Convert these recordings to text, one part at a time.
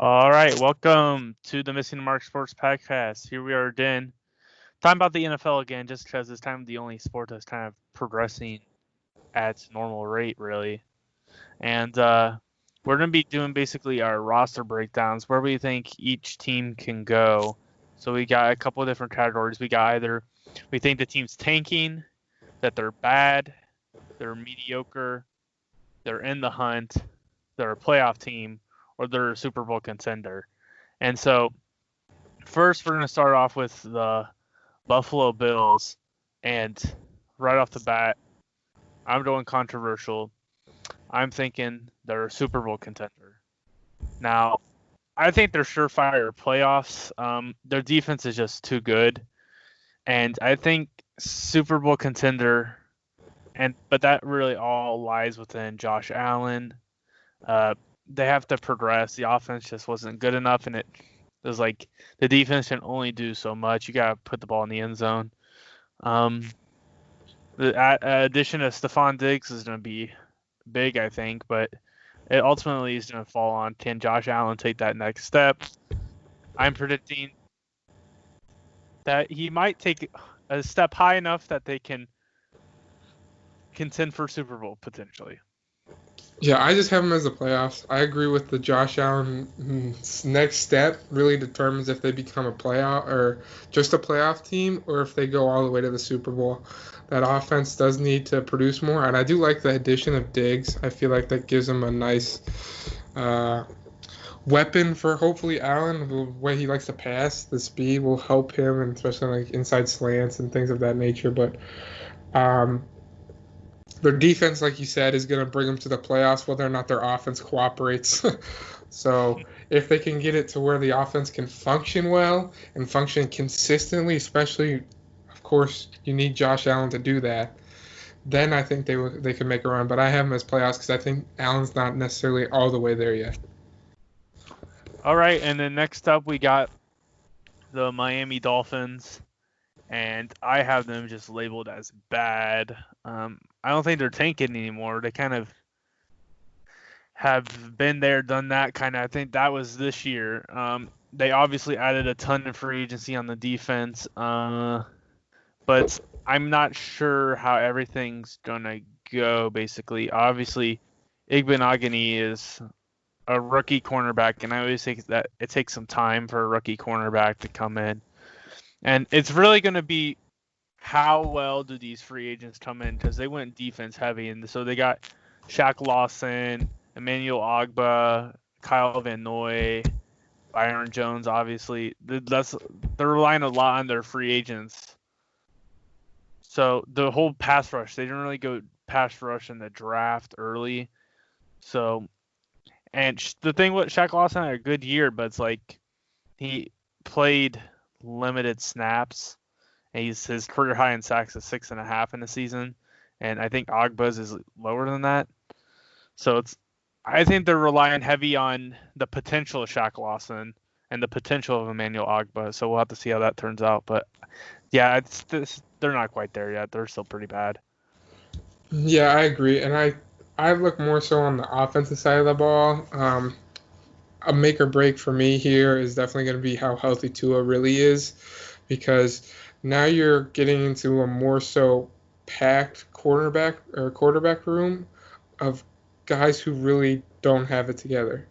All right, welcome to the Missing the Mark Sports Podcast. Here we are again, talking about the NFL again, just because it's kind of the only sport that's kind of progressing at its normal rate, really. And we're going to be doing basically our roster breakdowns, where we think each team can go. So we got a couple of different categories. We got either we think the team's tanking, that they're bad, they're mediocre, they're in the hunt, they're a playoff team, or they're a Super Bowl contender. And so first, we're going to start off with the Buffalo Bills. And right off the bat, I'm going controversial. I'm thinking they're a Super Bowl contender. Now, I think they're surefire playoffs. Their defense is just too good. And I think Super Bowl contender, but that really all lies within Josh Allen. They have to progress. The offense just wasn't good enough, and it was like the defense can only do so much. You got to put the ball in the end zone. The addition of Stephon Diggs is going to be big, I think, but it ultimately is going to fall on, can Josh Allen take that next step? I'm predicting that he might take a step high enough that they can contend for Super Bowl potentially. Yeah, I just have them as the playoffs. I agree with the Josh Allen next step really determines if they become a playoff or just a playoff team or if they go all the way to the Super Bowl. That offense does need to produce more, and I do like the addition of Diggs. I feel like that gives them a nice weapon for hopefully Allen. The way he likes to pass, the speed will help him, and especially like inside slants and things of that nature. But their defense, like you said, is going to bring them to the playoffs, whether or not their offense cooperates. So if they can get it to where the offense can function well and function consistently, especially, of course, you need Josh Allen to do that, then I think they can make a run. But I have them as playoffs because I think Allen's not necessarily all the way there yet. All right, and then next up we got the Miami Dolphins, and I have them just labeled as bad. I don't think they're tanking anymore. They kind of have been there, done that kind of. I think that was this year. They obviously added a ton of free agency on the defense, but I'm not sure how everything's gonna go. Basically, obviously, Igbenogany is a rookie cornerback, and I always think that it takes some time for a rookie cornerback to come in, and it's really going to be how well do these free agents come in, because they went defense heavy, and so they got Shaq Lawson, Emmanuel Ogbah, Kyle Van Noy, Byron Jones. Obviously, they're relying a lot on their free agents. So the whole pass rush, they didn't really go pass rush in the draft early. So, and the thing with Shaq Lawson had a good year, but it's like he played limited snaps. And his career high in sacks is 6.5 in the season, and I think Ogbah's is lower than that. So I think they're relying heavy on the potential of Shaq Lawson and the potential of Emmanuel Ogbah. So we'll have to see how that turns out. But yeah, they're not quite there yet. They're still pretty bad. Yeah, I agree, and I look more so on the offensive side of the ball. A make or break for me here is definitely going to be how healthy Tua really is, because now you're getting into a more so packed quarterback room of guys who really don't have it together.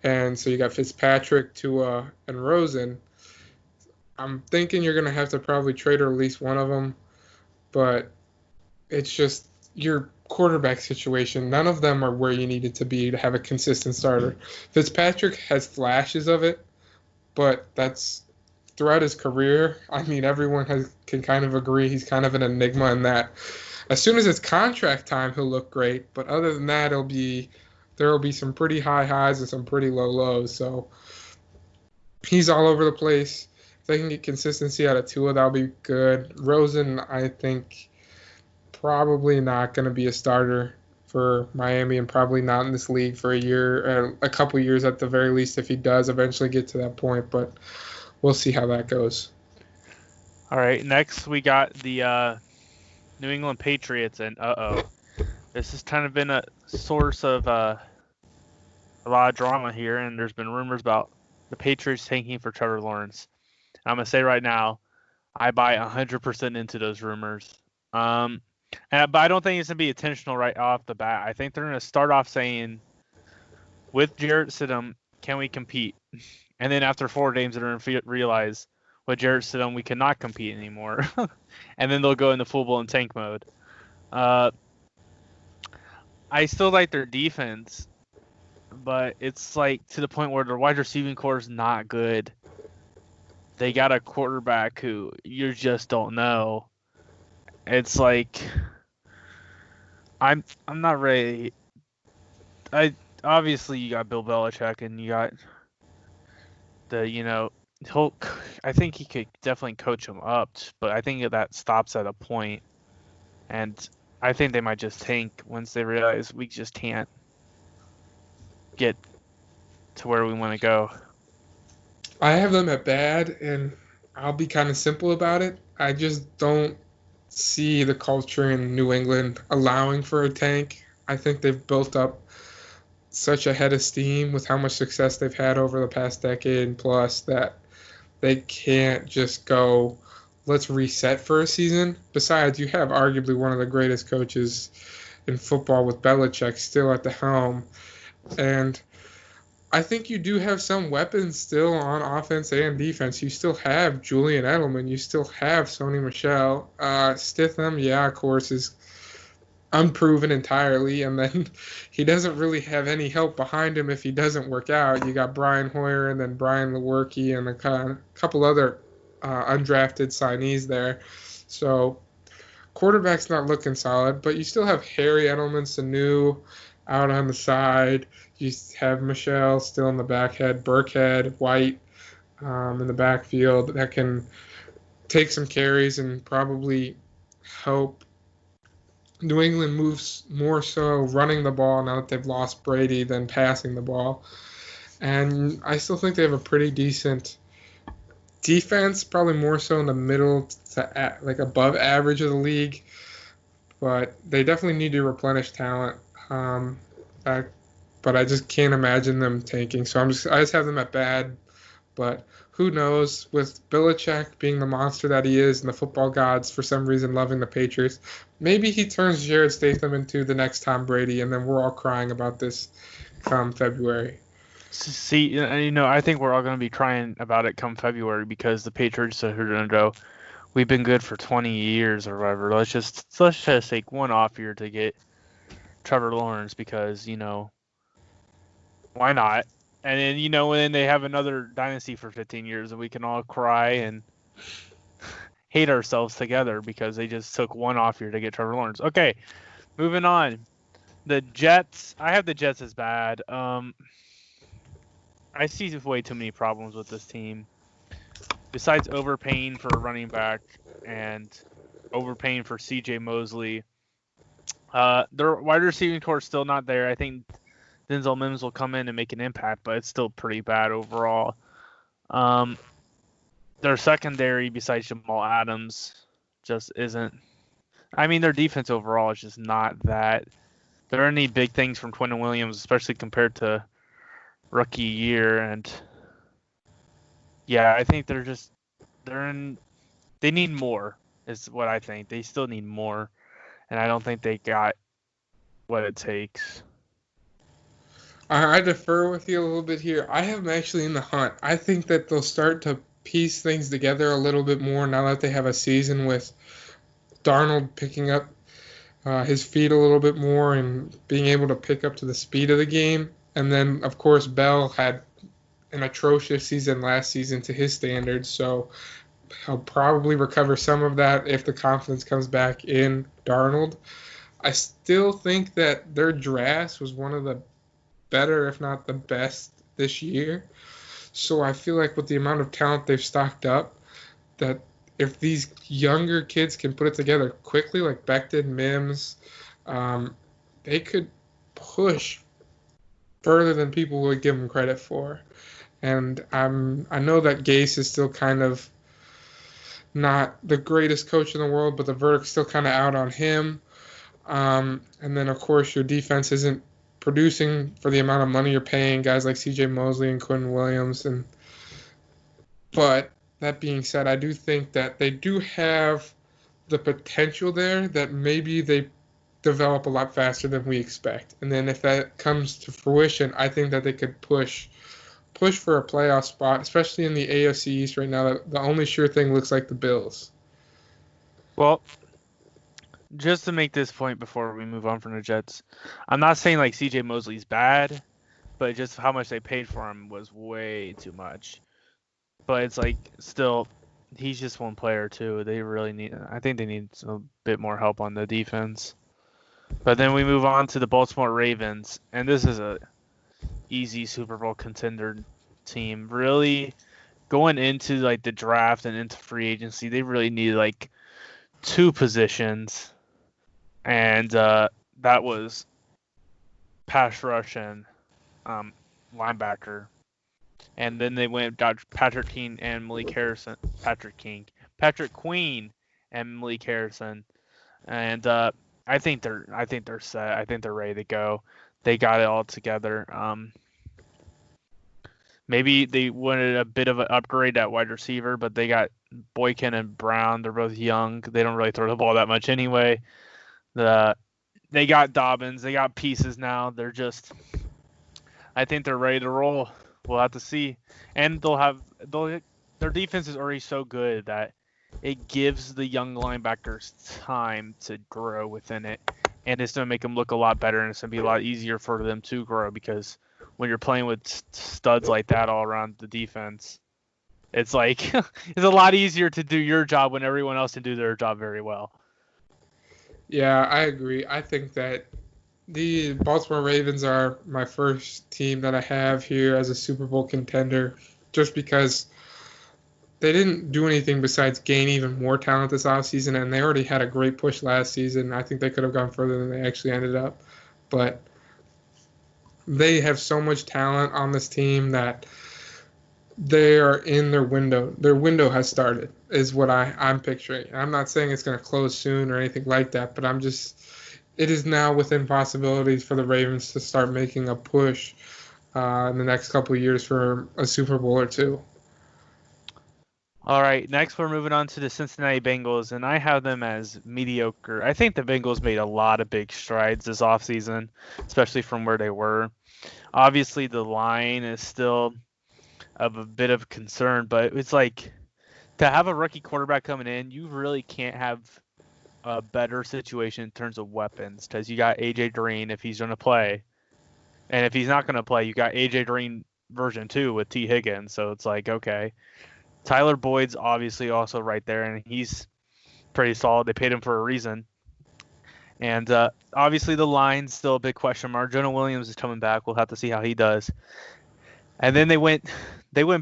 And so you got Fitzpatrick, Tua, and Rosen. I'm thinking you're going to have to probably trade or release one of them, but it's just your quarterback situation. None of them are where you need it to be to have a consistent starter. Fitzpatrick has flashes of it, but that's throughout his career. I mean, everyone can kind of agree he's kind of an enigma in that. As soon as it's contract time, he'll look great, but other than that, there will be some pretty high highs and some pretty low lows. So he's all over the place. If they can get consistency out of Tua, that'll be good. Rosen, I think, probably not going to be a starter for Miami, and probably not in this league for a couple years at the very least, if he does eventually get to that point. But we'll see how that goes. All right, next we got the New England Patriots, and this has kind of been a source of a lot of drama here, and there's been rumors about the Patriots tanking for Trevor Lawrence. I'm gonna say right now, I buy 100% into those rumors. Um, but I don't think it's gonna be intentional right off the bat. I think they're gonna start off saying, with Jarrett Stidham, can we compete? And then after 4 games, they're gonna realize, with Jarrett Stidham, we cannot compete anymore. And then they'll go into full-blown tank mode. Uh, I still like their defense, but it's like to the point where their wide receiving core is not good. They got a quarterback who you just don't know. It's like I'm not ready. I obviously you got Bill Belichick and you got he'll. I think he could definitely coach him up, but I think that stops at a point, and I think they might just tank once they realize we just can't get to where we want to go. I have them at bad, and I'll be kind of simple about it. I just don't see the culture in New England allowing for a tank. I think they've built up such a head of steam with how much success they've had over the past decade and plus that they can't just go, let's reset for a season. Besides, you have arguably one of the greatest coaches in football with Belichick still at the helm. And I think you do have some weapons still on offense and defense. You still have Julian Edelman. You still have Sony Michel. Stitham, yeah, of course, is unproven entirely. And then he doesn't really have any help behind him if he doesn't work out. You got Brian Hoyer and then Brian Lewerke and a couple other undrafted signees there. So quarterback's not looking solid, but you still have Harry Edelman, Sanu out on the side. You have Michelle still in the backhead, Burkhead, White in the backfield that can take some carries and probably help New England moves more so running the ball now that they've lost Brady than passing the ball. And I still think they have a pretty decent defense, probably more so in the middle to like above average of the league. But they definitely need to replenish talent. But I just can't imagine them tanking. So I just have them at bad. But who knows? With Belichick being the monster that he is and the football gods for some reason loving the Patriots, maybe he turns Jared Statham into the next Tom Brady, and then we're all crying about this come February. See, I think we're all going to be crying about it come February because the Patriots are going to go, we've been good for 20 years or whatever. Let's just take one off year to get Trevor Lawrence because, why not? And then, and then they have another dynasty for 15 years and we can all cry and hate ourselves together because they just took one off year to get Trevor Lawrence. Okay, moving on. The Jets, I have the Jets as bad. I see way too many problems with this team. Besides overpaying for a running back and overpaying for C.J. Mosley, their wide receiving core is still not there. I think Denzel Mims will come in and make an impact, but it's still pretty bad overall. Their secondary, besides Jamal Adams, just isn't. I mean, their defense overall is just not that. There need big things from Quentin Williams, especially compared to rookie year. And yeah, I think they need more, is what I think. They still need more, and I don't think they got what it takes. I defer with you a little bit here. I have them actually in the hunt. I think that they'll start to piece things together a little bit more now that they have a season with Darnold picking up his feet a little bit more and being able to pick up to the speed of the game. And then, of course, Bell had an atrocious season last season to his standards, so he'll probably recover some of that if the confidence comes back in Darnold. I still think that their draft was one of the better, if not the best, this year. So I feel like with the amount of talent they've stocked up, that if these younger kids can put it together quickly, like Becton, Mims, they could push further than people would give them credit for. And I know that Gase is still kind of not the greatest coach in the world, but the verdict's still kind of out on him. And then, of course, your defense isn't producing for the amount of money you're paying guys like C.J. Mosley and Quinn Williams. But that being said, I do think that they do have the potential there that maybe they develop a lot faster than we expect. And then if that comes to fruition, I think that they could push for a playoff spot, especially in the AFC East right now. The only sure thing looks like the Bills. Well, just to make this point before we move on from the Jets, I'm not saying like C.J. Mosley's bad, but just how much they paid for him was way too much. But it's like still, he's just one player too. They really need. I think they need a bit more help on the defense. But then we move on to the Baltimore Ravens, and this is a easy Super Bowl contender team. Really going into like the draft and into free agency, they really need like two positions, and that was pass rush and linebacker. And then they went got Patrick Queen and Malik Harrison. Patrick Queen and Malik Harrison, and I think they're set. I think they're ready to go. They got it all together. Maybe they wanted a bit of an upgrade at wide receiver, but they got Boykin and Brown. They're both young. They don't really throw the ball that much anyway. They got Dobbins. They got pieces now. I think they're ready to roll. We'll have to see. And their defense is already so good that it gives the young linebackers time to grow within it. And it's going to make them look a lot better, and it's going to be a lot easier for them to grow because when you're playing with studs like that all around the defense, it's like it's a lot easier to do your job when everyone else can do their job very well. Yeah, I agree. I think that the Baltimore Ravens are my first team that I have here as a Super Bowl contender just because they didn't do anything besides gain even more talent this offseason, and they already had a great push last season. I think they could have gone further than they actually ended up. But they have so much talent on this team that they are in their window. Their window has started, is what I'm picturing. I'm not saying it's going to close soon or anything like that, but it is now within possibilities for the Ravens to start making a push in the next couple of years for a Super Bowl or two. All right, next we're moving on to the Cincinnati Bengals, and I have them as mediocre. I think the Bengals made a lot of big strides this offseason, especially from where they were. Obviously, the line is still of a bit of concern, but it's like to have a rookie quarterback coming in, you really can't have a better situation in terms of weapons because you got A.J. Green if he's going to play. And if he's not going to play, you got A.J. Green version 2 with T. Higgins, so it's like, okay. Tyler Boyd's obviously also right there, and he's pretty solid. They paid him for a reason. And obviously the line's still a big question mark. Jonah Williams is coming back. We'll have to see how he does. And then they went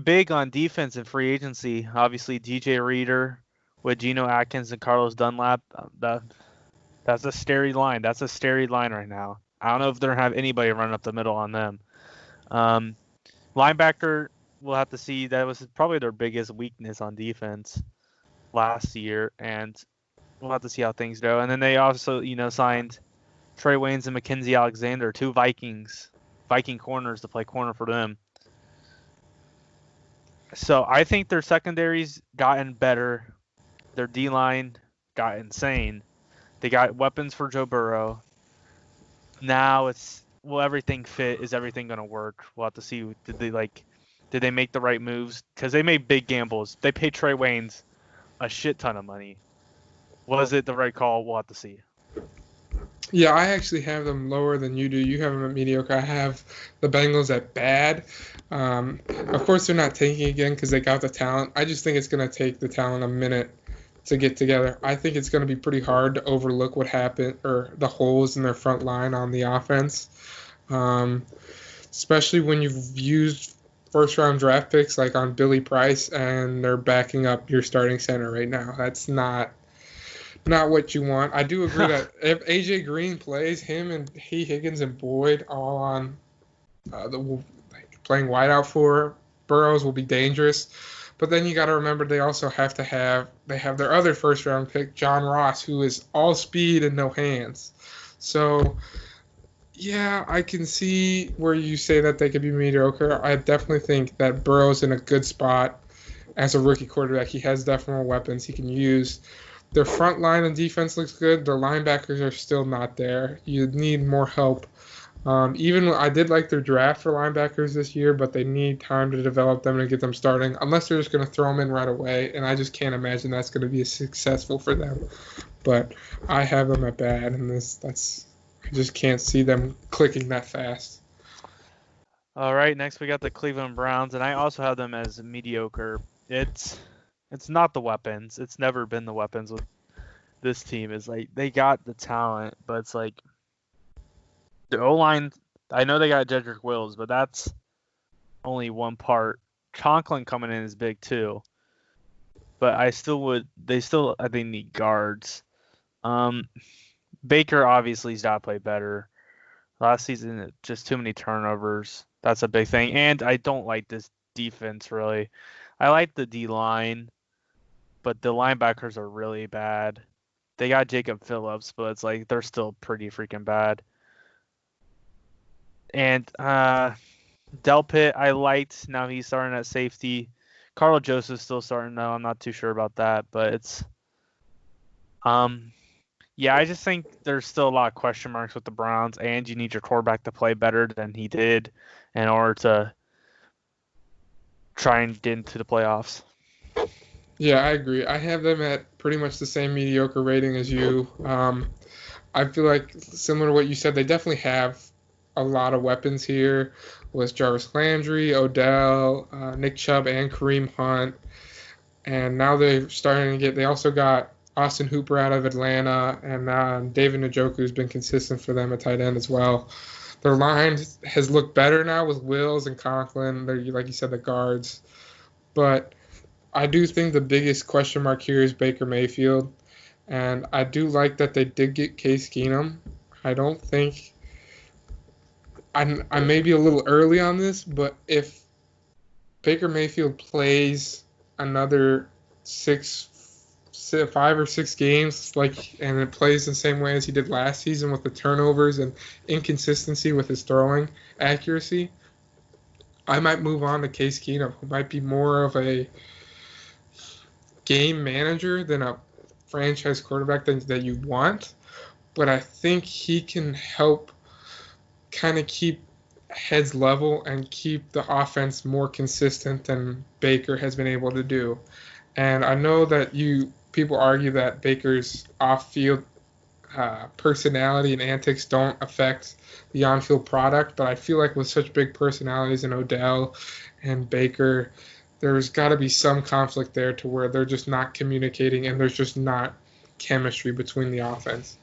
big on defense and free agency. Obviously DJ Reader with Geno Atkins and Carlos Dunlap. That's a scary line. That's a scary line right now. I don't know if they're going to have anybody run up the middle on them. Linebacker, we'll have to see. That was probably their biggest weakness on defense last year, and we'll have to see how things go. And then they also, signed Trey Waynes and Mackenzie Alexander, two Viking corners to play corner for them. So I think their secondary's gotten better. Their D-line got insane. They got weapons for Joe Burrow. Now will everything fit? Is everything going to work? We'll have to see. Did they make the right moves? Because they made big gambles. They paid Trey Waynes a shit ton of money. Was it the right call? We'll have to see. Yeah, I actually have them lower than you do. You have them at mediocre. I have the Bengals at bad. Of course, they're not tanking again because they got the talent. I just think it's going to take the talent a minute to get together. I think it's going to be pretty hard to overlook what happened or the holes in their front line on the offense, especially when you've used first-round draft picks like on Billy Price and they're backing up your starting center right now. That's not what you want. I do agree that if A.J. Green plays, him and Higgins and Boyd all on playing wideout for Burrows will be dangerous. But then you got to remember they also have their other first-round pick, John Ross, who is all speed and no hands. So Yeah, I can see where you say that they could be mediocre. I definitely think that Burrow's in a good spot as a rookie quarterback. He has definite weapons he can use. Their front line and defense looks good. Their linebackers are still not there. You need more help. Even I did like their draft for linebackers this year, but they need time to develop them and get them starting. Unless they're just going to throw them in right away, and I just can't imagine that's going to be successful for them. But I have them at bad, and I just can't see them clicking that fast. All right, next we got the Cleveland Browns, and I also have them as mediocre. It's not the weapons. It's never been the weapons with this team. Is like they got the talent, but it's like the O line. I know they got Jedrick Wills, but that's only one part. Conklin coming in is big too, but They still I think need guards. Um, Baker obviously's got to play better. Last season, just too many turnovers. That's a big thing. And I don't like this defense really. I like the D line, but the linebackers are really bad. They got Jacob Phillips, but it's like they're still pretty freaking bad. And Delpit, I liked. Now he's starting at safety. Carl Joseph's still starting though. I'm not too sure about that, but it's yeah, I just think there's still a lot of question marks with the Browns, and you need your quarterback to play better than he did in order to try and get into the playoffs. Yeah, I agree. I have them at pretty much the same mediocre rating as you. I feel like similar to what you said, they definitely have a lot of weapons here with Jarvis Landry, Odell, Nick Chubb, and Kareem Hunt. And now they're starting to get. They also got Austin Hooper out of Atlanta, and David Njoku has been consistent for them at tight end as well. Their line has looked better now with Wills and Conklin. They're, like you said, the guards. But I do think the biggest question mark here is Baker Mayfield. And I do like that they did get Case Keenum. I don't think I may be a little early on this, but if Baker Mayfield plays another 5 or 6 games, and it plays the same way as he did last season with the turnovers and inconsistency with his throwing accuracy, I might move on to Case Keenum, who might be more of a game manager than a franchise quarterback that you want. But I think he can help kind of keep heads level and keep the offense more consistent than Baker has been able to do. And I know that people argue that Baker's off-field personality and antics don't affect the on-field product, but I feel like with such big personalities in Odell and Baker, there's got to be some conflict there to where they're just not communicating and there's just not chemistry between the offense.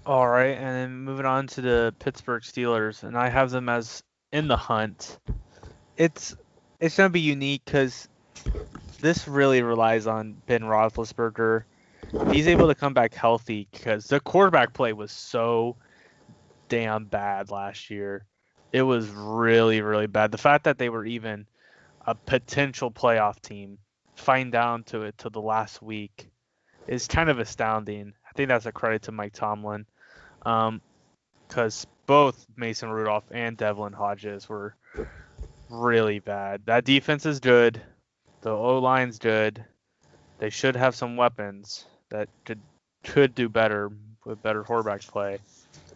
All right, and then moving on to the Pittsburgh Steelers, and I have them as in the hunt. It's gonna be unique because this really relies on Ben Roethlisberger. He's able to come back healthy because the quarterback play was so damn bad last year. It was really, really bad. The fact that they were even a potential playoff team, fighting down to it till the last week, is kind of astounding. I think that's a credit to Mike Tomlin, because both Mason Rudolph and Devlin Hodges were really bad. That defense is good. The O-line's good. They should have some weapons that could do better with better quarterback play.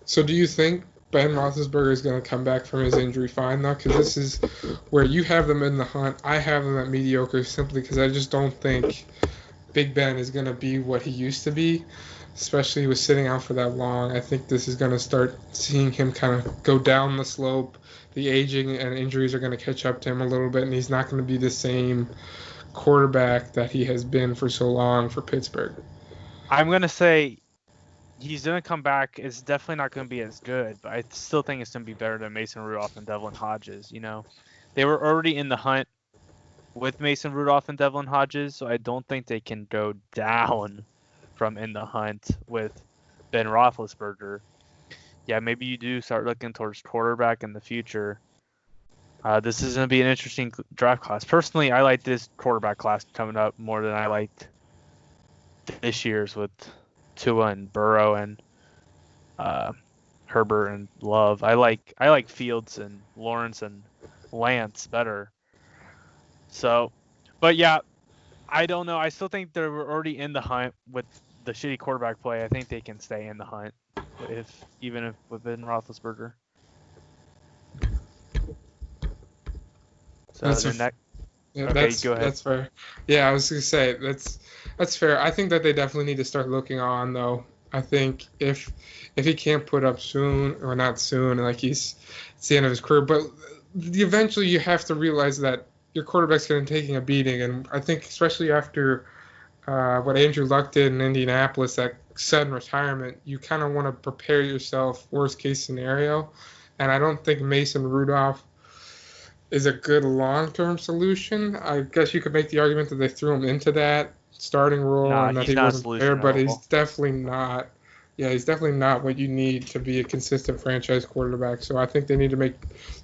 So do you think Ben Roethlisberger is going to come back from his injury fine, though? Because this is where you have them in the hunt. I have them at mediocre simply because I just don't think Big Ben is going to be what he used to be, especially with sitting out for that long. I think this is going to start seeing him kind of go down the slope. The aging and injuries are going to catch up to him a little bit, and he's not going to be the same quarterback that he has been for so long for Pittsburgh. I'm going to say he's going to come back. It's definitely not going to be as good, but I still think it's going to be better than Mason Rudolph and Devlin Hodges. You know, they were already in the hunt with Mason Rudolph and Devlin Hodges, so I don't think they can go down from in the hunt with Ben Roethlisberger. Yeah, maybe you do start looking towards quarterback in the future. This is going to be an interesting draft class. Personally, I like this quarterback class coming up more than I liked this year's with Tua and Burrow and uh, Herbert and Love. I like Fields and Lawrence and Lance better. So, but yeah, I don't know. I still think they're already in the hunt with the shitty quarterback play. I think they can stay in the hunt even if with Ben Roethlisberger. So That's a then that Yeah, okay, go ahead. that's fair. Yeah, I was gonna say that's fair. I think that they definitely need to start looking on though. I think if he can't put up soon or not soon, like it's the end of his career, but eventually you have to realize that your quarterback's going to be taking a beating, and I think especially after what Andrew Luck did in Indianapolis, that sudden retirement, you kind of want to prepare yourself worst case scenario, and I don't think Mason Rudolph is a good long-term solution. I guess you could make the argument that they threw him into that starting role Nah, and that he's he not a wasn't there, solution at but he's all. definitely not. Yeah, he's definitely not what you need to be a consistent franchise quarterback. So I think they need to make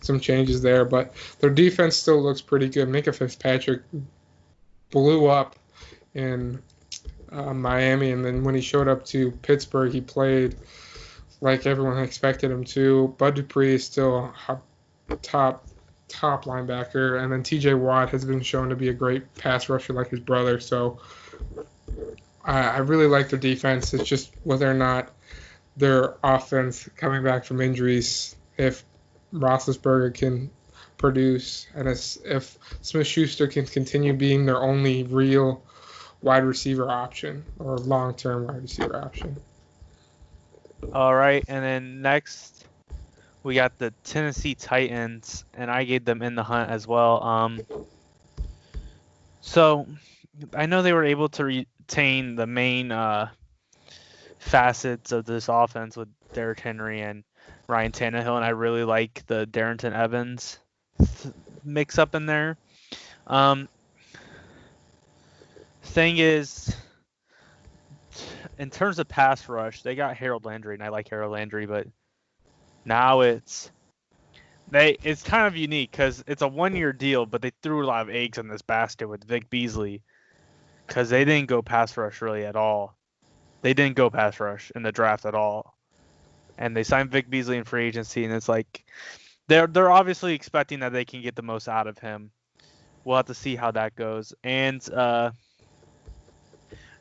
some changes there. But their defense still looks pretty good. Minka Fitzpatrick blew up in Miami, and then when he showed up to Pittsburgh, he played like everyone expected him to. Bud Dupree is still a top linebacker, and then T.J. Watt has been shown to be a great pass rusher like his brother. So I really like their defense. It's just whether or not their offense coming back from injuries, if Roethlisberger can produce, and if Smith-Schuster can continue being their only real wide receiver option or long-term wide receiver option. All right, and then next we got the Tennessee Titans, and I gave them in the hunt as well. So I know they were able to retain the main facets of this offense with Derrick Henry and Ryan Tannehill, and I really like the Darrington Evans mix up in there. Thing is, in terms of pass rush, they got Harold Landry, and I like Harold Landry, but now it's kind of unique because it's a 1-year deal, but they threw a lot of eggs in this basket with Vic Beasley because they didn't go pass rush really at all. They didn't go pass rush in the draft at all, and they signed Vic Beasley in free agency, and it's like they're obviously expecting that they can get the most out of him. We'll have to see how that goes, and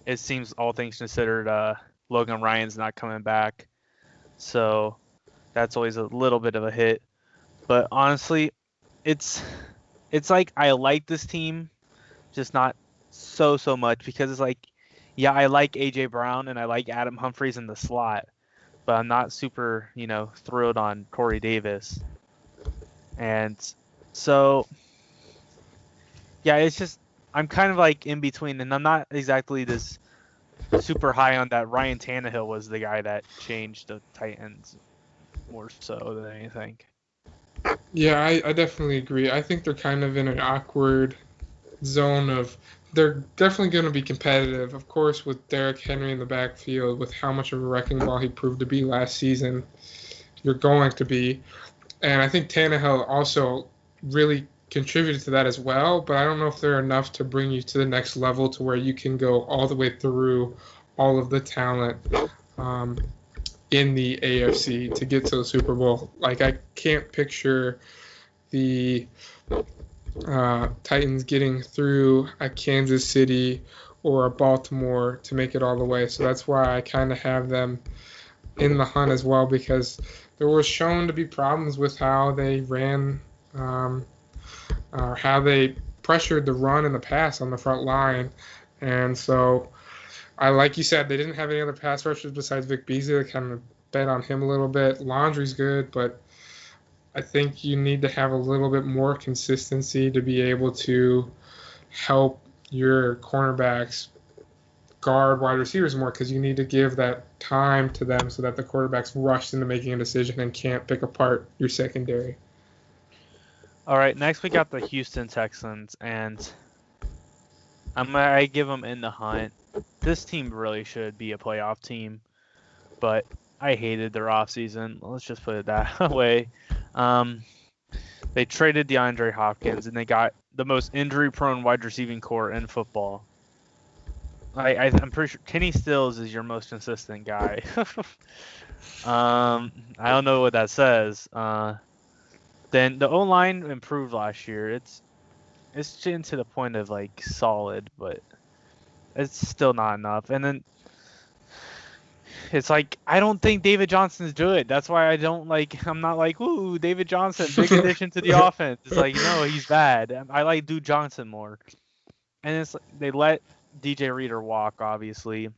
it seems all things considered, Logan Ryan's not coming back, so that's always a little bit of a hit. But honestly, it's like I like this team, just not so much because it's like, yeah, I like AJ Brown and I like Adam Humphries in the slot, but I'm not super, thrilled on Corey Davis. And so, yeah, it's just I'm kind of like in between, and I'm not exactly this super high on that. Ryan Tannehill was the guy that changed the Titans more so than anything. Yeah, I definitely agree. I think they're kind of in an awkward zone of they're definitely going to be competitive. Of course, with Derrick Henry in the backfield, with how much of a wrecking ball he proved to be last season, you're going to be. And I think Tannehill also really contributed to that as well, but I don't know if they're enough to bring you to the next level to where you can go all the way through all of the talent in the AFC to get to the Super Bowl. Like, I can't picture the Titans getting through a Kansas City or a Baltimore to make it all the way. So that's why I kind of have them in the hunt as well, because there was shown to be problems with how they ran or how they pressured the run and the pass on the front line. And so, like you said, they didn't have any other pass rushers besides Vic Beasley. They kind of bet on him a little bit. Laundry's good, but I think you need to have a little bit more consistency to be able to help your cornerbacks guard wide receivers more, because you need to give that time to them so that the quarterback's rushed into making a decision and can't pick apart your secondary. All right, next we got the Houston Texans, and I give them in the hunt. This team really should be a playoff team, but I hated their offseason. Let's just put it that way. They traded DeAndre Hopkins, and they got the most injury-prone wide receiving core in football. I'm pretty sure Kenny Stills is your most consistent guy. I don't know what that says. Then the O line improved last year. It's getting to the point of like solid, but it's still not enough. And then it's like I don't think David Johnson's good. That's why I don't like. I'm not like, ooh, David Johnson, big addition to the offense. It's like no, he's bad. I like Duke Johnson more. And it's they let DJ Reader walk, obviously,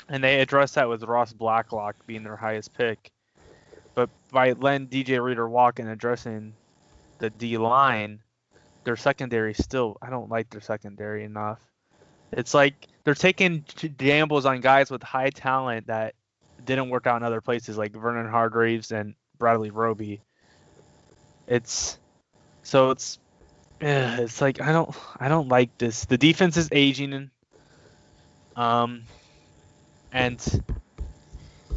and they addressed that with Ross Blacklock being their highest pick. But by letting DJ Reader walk and addressing the D line, their secondary still, I don't like their secondary enough. It's like they're taking gambles on guys with high talent that didn't work out in other places, like Vernon Hargraves and Bradley Roby. It's it's like I don't like this. The defense is aging, and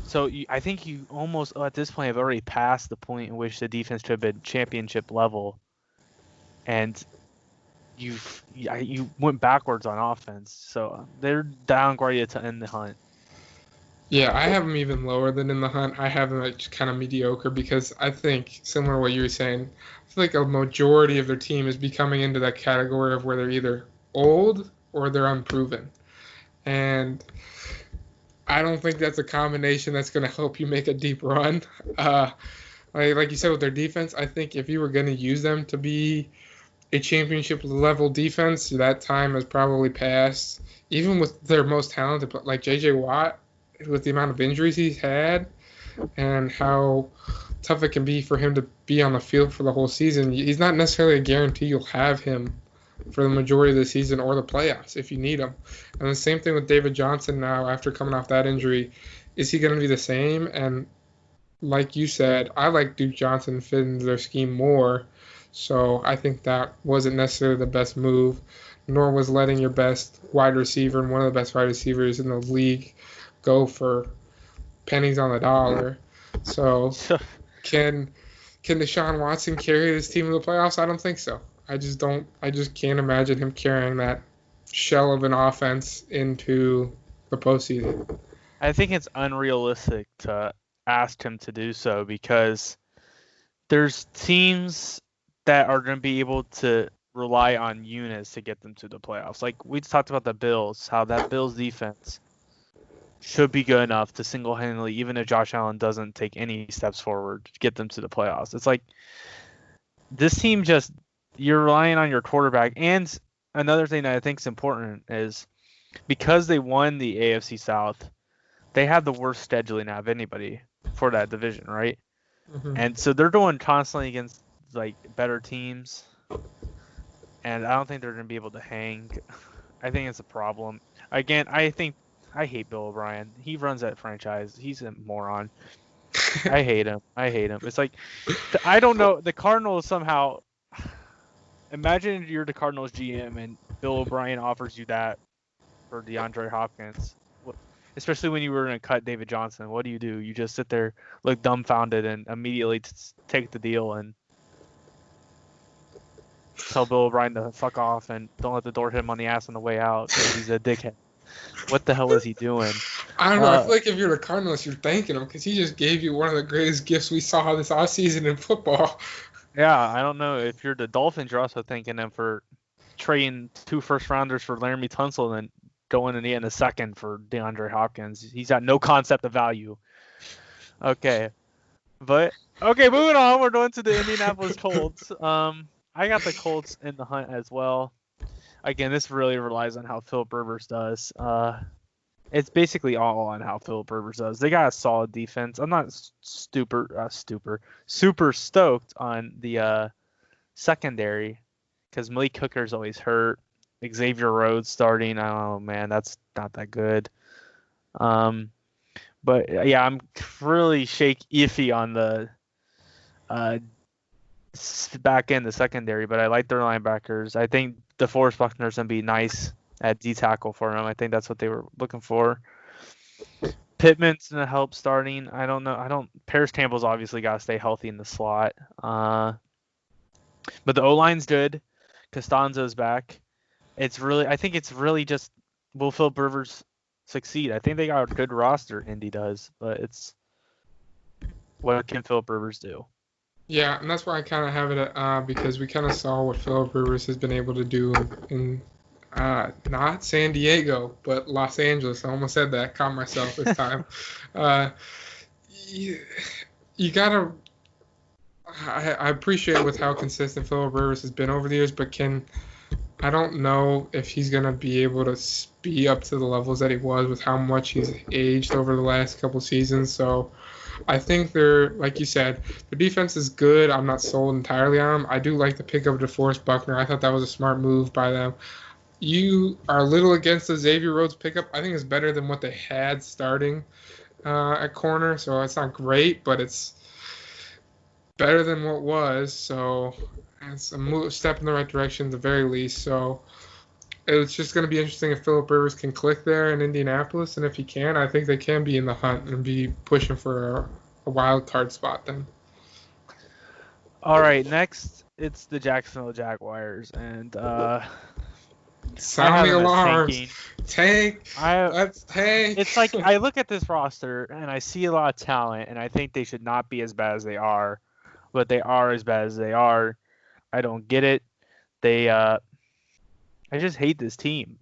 so I think you almost at this point have already passed the point in which the defense should have been championship level, and you went backwards on offense. So they're downgraded to end the hunt. Yeah, I have them even lower than in the hunt. I have them like just kind of mediocre because I think, similar to what you were saying, I feel like a majority of their team is becoming into that category of where they're either old or they're unproven. And I don't think that's a combination that's going to help you make a deep run. Like you said with their defense, I think if you were going to use them to be a championship level defense, that time has probably passed. Even with their most talented, like J.J. Watt, with the amount of injuries he's had and how tough it can be for him to be on the field for the whole season, he's not necessarily a guarantee you'll have him for the majority of the season or the playoffs if you need him. And the same thing with David Johnson now after coming off that injury. Is he going to be the same? And like you said, I like Duke Johnson fitting their scheme more. So I think that wasn't necessarily the best move, nor was letting your best wide receiver and one of the best wide receivers in the league go for pennies on the dollar. So can Deshaun Watson carry this team to the playoffs? I don't think so. I just can't imagine him carrying that shell of an offense into the postseason. I think it's unrealistic to ask him to do so because there's teams that are going to be able to rely on units to get them to the playoffs. Like we talked about the Bills, how that Bills defense should be good enough to single-handedly, even if Josh Allen doesn't take any steps forward, to get them to the playoffs. It's like this team just you're relying on your quarterback. And another thing that I think is important is because they won the AFC South, they have the worst scheduling out of anybody for that division, right? Mm-hmm. And so they're going constantly against like better teams, and I don't think they're going to be able to hang. I think it's a problem. Again, I hate Bill O'Brien. He runs that franchise. He's a moron. I hate him. It's like I don't know. The Cardinals somehow. Imagine you're the Cardinals GM and Bill O'Brien offers you that for DeAndre Hopkins. Especially when you were going to cut David Johnson. What do? You just sit there, look dumbfounded, and immediately take the deal and tell Bill O'Brien to fuck off and don't let the door hit him on the ass on the way out because he's a dickhead. What the hell is he doing? I don't know. I feel like if you're the Cardinals, you're thanking him because he just gave you one of the greatest gifts we saw this offseason in football. Yeah, I don't know. If you're the Dolphins, you're also thanking him for trading 2 first-rounders for Laramie Tunsil and going in the second for DeAndre Hopkins. He's got no concept of value. Okay. Moving on. We're going to the Indianapolis Colts. I got the Colts in the hunt as well. Again, this really relies on how Philip Rivers does. It's basically all on how Philip Rivers does. They got a solid defense. I'm not super stoked on the secondary because Malik Hooker's always hurt. Xavier Rhodes starting. Oh man, that's not that good. But yeah, I'm really iffy on the back end, the secondary. But I like their linebackers. I think DeForest Buckner's gonna be nice at D tackle for him. I think that's what they were looking for. Pittman's gonna help starting. I don't know. Paris Campbell's obviously got to stay healthy in the slot. But the O line's good. Costanzo's back. I think it's really just will Phil Rivers succeed. I think they got a good roster. Indy does, but What can Philip Rivers do? Yeah, and that's why I kind of have it at because we kind of saw what Philip Rivers has been able to do in not San Diego, but Los Angeles. I almost said that. Caught myself this time. uh, you, you gotta. I appreciate with how consistent Philip Rivers has been over the years, but I don't know if he's gonna be able to be up to the levels that he was with how much he's aged over the last couple seasons. So I think they're, like you said, the defense is good. I'm not sold entirely on them. I do like the pickup of DeForest Buckner. I thought that was a smart move by them. You are a little against the Xavier Rhodes pickup. I think it's better than what they had starting at corner. So it's not great, but it's better than what was. So it's a step in the right direction at the very least. So it's just going to be interesting if Philip Rivers can click there in Indianapolis, and if he can, I think they can be in the hunt and be pushing for a wild card spot then. All right, next it's the Jacksonville Jaguars, and I Sound have the them as alarms. tanking. Tank. Let's tank. It's like I look at this roster and I see a lot of talent, and I think they should not be as bad as they are, but they are as bad as they are. I don't get it. I just hate this team.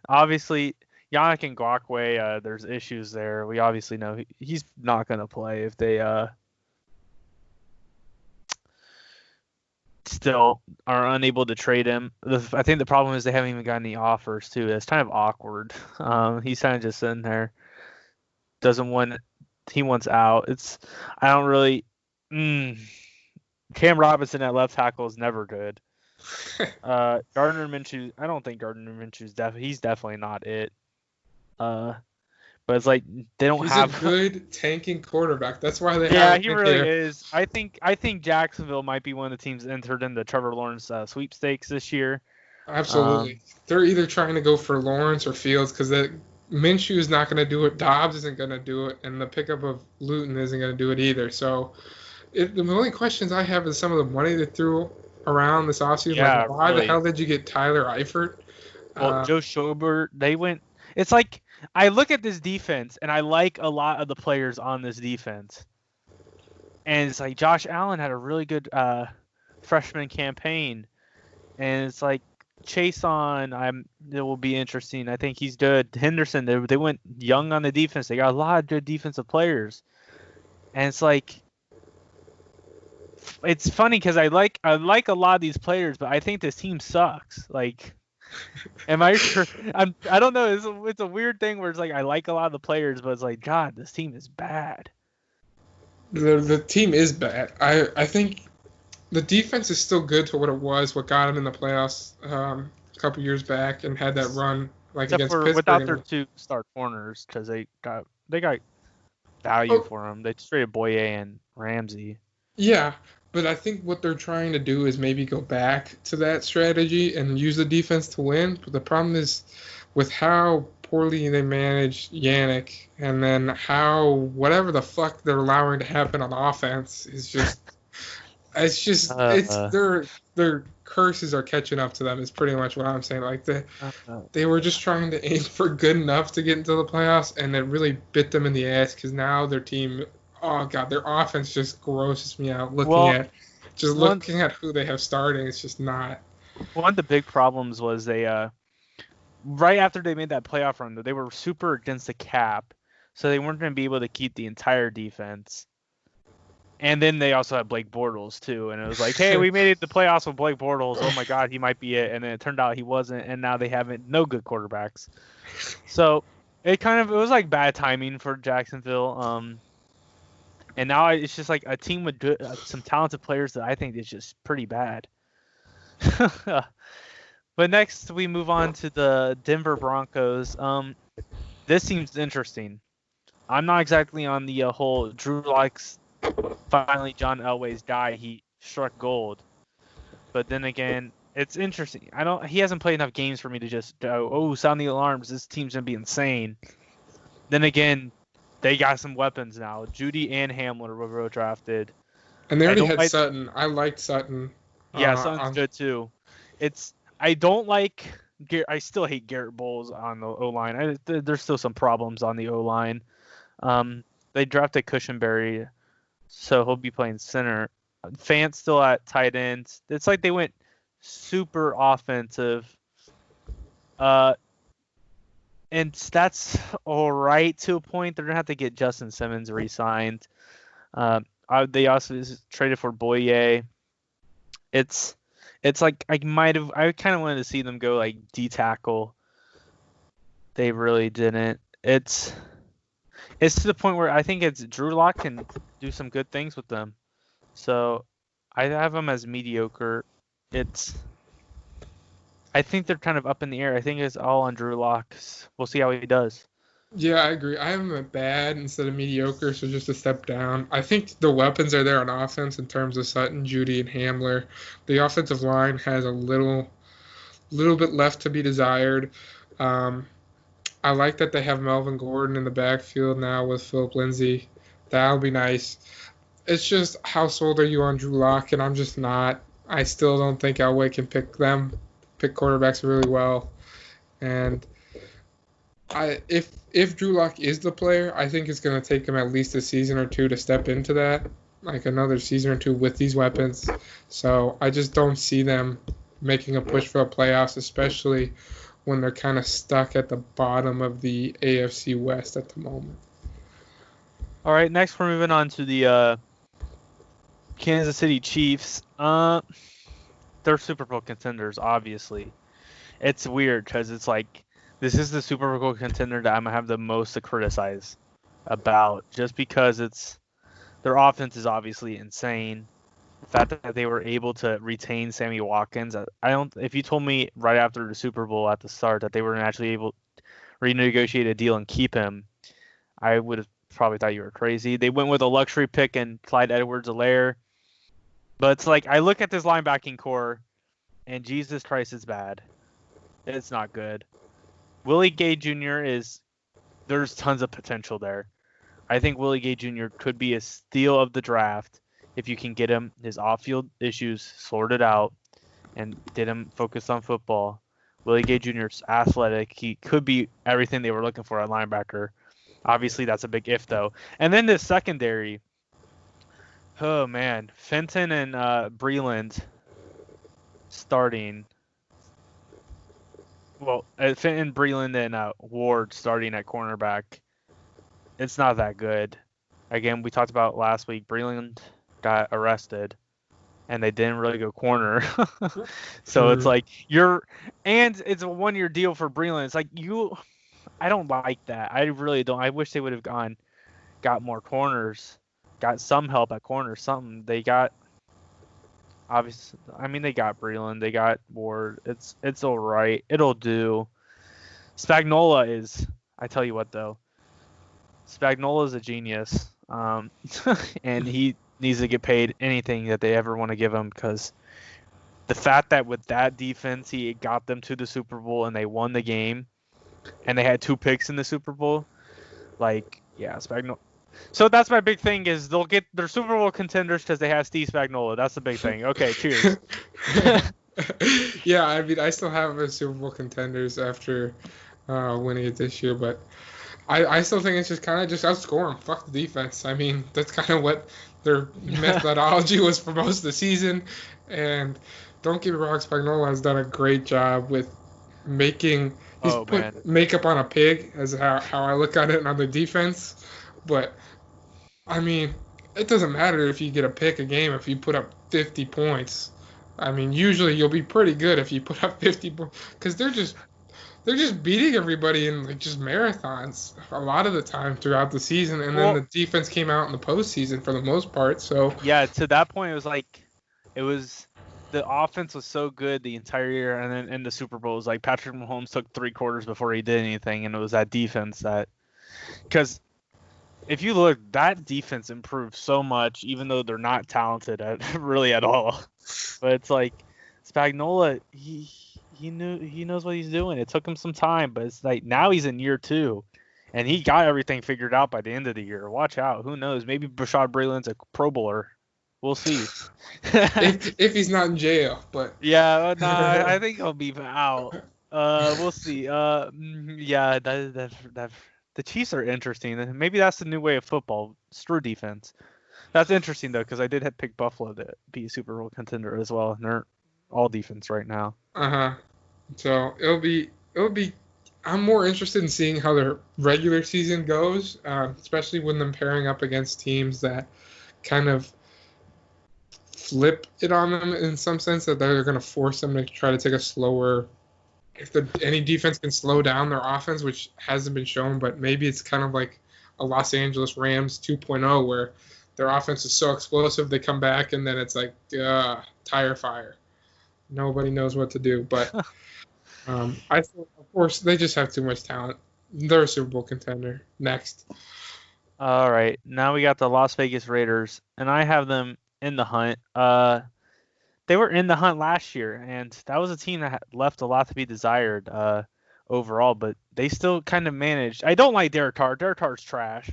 Obviously, Yannick Ngakoue, there's issues there. We obviously know he's not going to play if they still are unable to trade him. I think the problem is they haven't even got any offers too. It's kind of awkward. He's kind of just sitting there. Doesn't want. He wants out. I don't really. Cam Robinson at left tackle is never good. Gardner Minshew. I don't think Gardner Minshew's he's definitely not it. But it's like they don't have. He's a good tanking quarterback. That's why they have. Yeah, he really is. I think Jacksonville might be one of the teams entered in the Trevor Lawrence sweepstakes this year. Absolutely. They're either trying to go for Lawrence or Fields because Minshew is not going to do it. Dobbs isn't going to do it, and the pickup of Luton isn't going to do it either. So the only questions I have is some of the money they threw around this offseason. Yeah, like, why really. the hell did you get Tyler Eifert? Well, Joe Schobert, they went. It's like I look at this defense and I like a lot of the players on this defense, and it's like Josh Allen had a really good freshman campaign, and it's like Chase on. It will be interesting. I think he's good. Henderson, they went young on the defense. They got a lot of good defensive players, and it's like. It's funny because I like a lot of these players, but I think this team sucks. Like, am I sure? I don't know. It's a weird thing where it's like I like a lot of the players, but it's like God, this team is bad. The team is bad. I think the defense is still good to what it was, what got them in the playoffs a couple years back, and had that run like Except against for Pittsburgh. without their two star corners because they got value for them. They traded Boye and Ramsey. Yeah, but I think what they're trying to do is maybe go back to that strategy and use the defense to win. But the problem is with how poorly they manage Yannick, and then how whatever the fuck they're allowing to happen on offense is just their curses are catching up to them. Is pretty much what I'm saying. Like they were just trying to aim for good enough to get into the playoffs, and it really bit them in the ass because now their team. Oh God, their offense just grosses me out. Looking at who they have starting, it's just not. One of the big problems was they right after they made that playoff run, they were super against the cap, so they weren't going to be able to keep the entire defense. And then they also had Blake Bortles too, and it was like, hey, we made it the playoffs with Blake Bortles. Oh my God, he might be it. And then it turned out he wasn't, and now they haven't no good quarterbacks. So it was like bad timing for Jacksonville. And now it's just like a team with good, some talented players that I think is just pretty bad. But next we move on to the Denver Broncos. This seems interesting. I'm not exactly on the whole Drew likes finally John Elway's guy. He struck gold. But then again, it's interesting. He hasn't played enough games for me to just go, sound the alarms. This team's gonna be insane. Then again. They got some weapons now. Judy and Hamler were both drafted. And they already had Sutton. I liked Sutton. Yeah, Sutton's good too. I don't like. I still hate Garrett Bowles on the O-line. There's still some problems on the O-line. They drafted Cushenberry. so he'll be playing center. Fant still at tight end. It's like they went super offensive. Uh, and that's all right to a point. They're gonna have to get Justin Simmons re-signed. They also traded for Boye. It's like I kind of wanted to see them go like D tackle. They really didn't. It's to the point where I think it's Drew Lock can do some good things with them. So I have them as mediocre. I think they're kind of up in the air. I think it's all on Drew Lock. We'll see how he does. Yeah, I agree. I have him at bad instead of mediocre, so just a step down. I think the weapons are there on offense in terms of Sutton, Judy, and Hamler. The offensive line has a little bit left to be desired. Um, I like that they have Melvin Gordon in the backfield now with Philip Lindsay. That'll be nice. It's just how sold are you on Drew Lock? And I'm just not. I still don't think Elway can pick quarterbacks really well. And if Drew Lock is the player, I think it's going to take him at least a season or two to step into that, like another season or two with these weapons. So I just don't see them making a push for the playoffs, especially when they're kind of stuck at the bottom of the AFC West at the moment. All right, next we're moving on to the Kansas City Chiefs. They're Super Bowl contenders, obviously. It's weird because it's like this is the Super Bowl contender that I'm gonna have the most to criticize about, just because their offense is obviously insane. The fact that they were able to retain Sammy Watkins, I don't. If you told me right after the Super Bowl at the start that they were actually able to renegotiate a deal and keep him, I would have probably thought you were crazy. They went with a luxury pick and Clyde Edwards-Helaire. But it's like I look at this linebacking core, and Jesus Christ, it's bad. It's not good. Willie Gay Jr. There's tons of potential there. I think Willie Gay Jr. could be a steal of the draft if you can get him his off-field issues sorted out and get him focused on football. Willie Gay Jr. is athletic. He could be everything they were looking for at linebacker. Obviously, that's a big if, though. And then the secondary. Oh, man. Fenton and Breland starting. Well, Fenton, Breland, and Ward starting at cornerback. It's not that good. Again, we talked about last week. Breland got arrested, and they didn't really go corner. So it's like and it's a 1-year deal for Breland. It's like I don't like that. I really don't. I wish they would have got more corners, got some help at corners, something. They got, obviously, I mean, they got Breland, they got Ward. It's all right. It'll do. Spagnuolo I tell you what, though. Spagnuolo is a genius, and he needs to get paid anything that they ever want to give him, because the fact that with that defense he got them to the Super Bowl and they won the game, and they had 2 picks in the Super Bowl, like, yeah, Spagnuolo. So that's my big thing is they'll get their Super Bowl contenders because they have Steve Spagnuolo. That's the big thing. Okay, cheers. Yeah, I mean, I still have a Super Bowl contenders after winning it this year, but I still think it's just kind of just outscore them. Fuck the defense. I mean, that's kind of what their methodology was for most of the season. And don't get me wrong, Spagnuolo has done a great job with he's put makeup on a pig, as how I look at it on the defense. But, I mean, it doesn't matter if you get a pick a game if you put up 50 points. I mean, usually you'll be pretty good if you put up 50 points, because they're just beating everybody in like just marathons a lot of the time throughout the season, and then the defense came out in the postseason for the most part. So yeah, to that point, it was the offense was so good the entire year, and then in the Super Bowl, it was like Patrick Mahomes took 3 quarters before he did anything, and it was that defense because if you look, that defense improved so much, even though they're not talented really at all. But it's like Spagnuolo, he knows what he's doing. It took him some time, but it's like now he's in year 2, and he got everything figured out by the end of the year. Watch out, who knows? Maybe Brashad Breeland's a Pro Bowler. We'll see. if he's not in jail, but yeah, no, I think he'll be out. We'll see. Yeah, that the Chiefs are interesting. Maybe that's the new way of football. Screw defense. That's interesting though, because I did have pick Buffalo to be a Super Bowl contender as well, and they're all defense right now. Uh-huh. So it'll be. I'm more interested in seeing how their regular season goes, especially when them pairing up against teams that kind of flip it on them in some sense that they're going to force them to try to take a slower. If any defense can slow down their offense, which hasn't been shown, but maybe it's kind of like a Los Angeles Rams 2.0 where their offense is so explosive they come back and then it's like tire fire. Nobody knows what to do, but. I think, of course, they just have too much talent. They're a Super Bowl contender. Next. All right, now we got the Las Vegas Raiders, and I have them in the hunt. They were in the hunt last year, and that was a team that left a lot to be desired overall, but they still kind of managed. I don't like Derek Carr. Derek Carr's trash.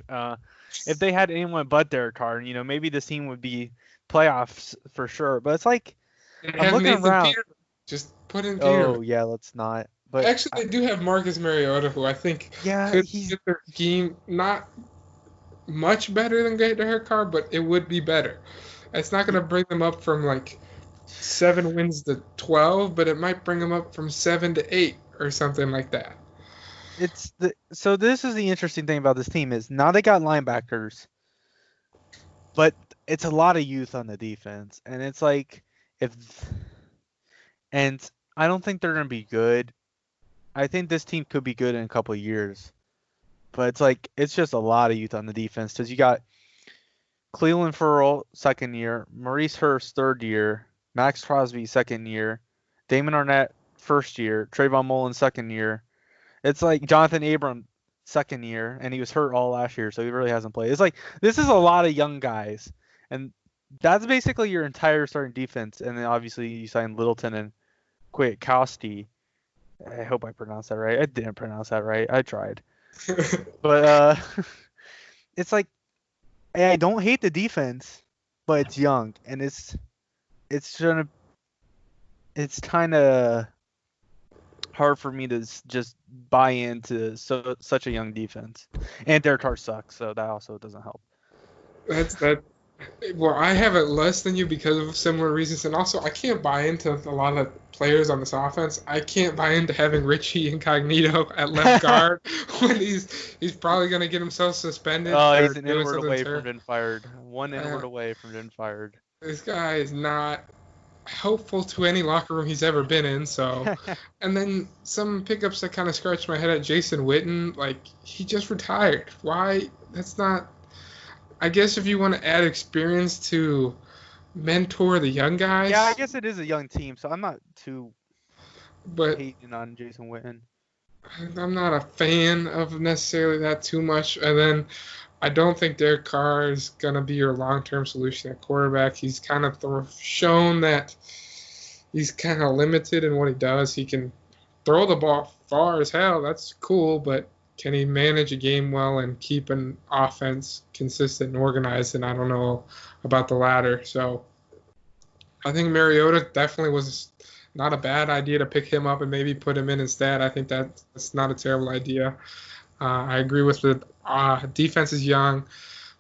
If they had anyone but Derek Carr, maybe this team would be playoffs for sure. But it's like They I'm have looking Nathan around. Peterman. Just put in Oh Peterman. yeah, let's not. But Actually, they do have Marcus Mariota, who I think yeah, could he's get their scheme not much better than Derek Carr, but it would be better. It's not going to bring them up from like 7 wins to 12, but it might bring them up from 7 to 8 or something like that. so this is the interesting thing about this team is now they got linebackers, but it's a lot of youth on the defense, and it's like if and I don't think they're gonna be good. I think this team could be good in a couple of years, but it's just a lot of youth on the defense because you got Cleveland Ferrell second year, Maurice Hurst third year, Max Crosby second year, Damon Arnett first year, Trayvon Mullen second year. It's like Jonathan Abram second year, and he was hurt all last year, so he really hasn't played. It's like this is a lot of young guys, and that's basically your entire starting defense. And then obviously you sign Littleton and Kwiatkowski. I hope I pronounced that right. I didn't pronounce that right. I tried, but it's like I don't hate the defense, but it's young, and it's gonna it's kind of hard for me to just buy into such a young defense. And Derek Carr sucks, so that also doesn't help. That's that. Well, I have it less than you because of similar reasons, and also I can't buy into a lot of players on this offense. I can't buy into having Richie Incognito at left guard when he's probably gonna get himself suspended Oh, or he's an doing inward something away from terrible. getting fired. One inward away from getting fired. This guy is not helpful to any locker room he's ever been in. So, and then some pickups that kind of scratched my head at Jason Witten. Like he just retired. Why? That's not. I guess if you want to add experience to mentor the young guys. Yeah, I guess it is a young team, so I'm not too but hating on Jason Witten. I'm not a fan of necessarily that too much. And then I don't think Derek Carr is going to be your long-term solution at quarterback. He's kind of shown that he's kind of limited in what he does. He can throw the ball far as hell. That's cool, but can he manage a game well and keep an offense consistent and organized? And I don't know about the latter. So I think Mariota definitely was not a bad idea to pick him up and maybe put him in instead. I think that's not a terrible idea. I agree with the defense is young,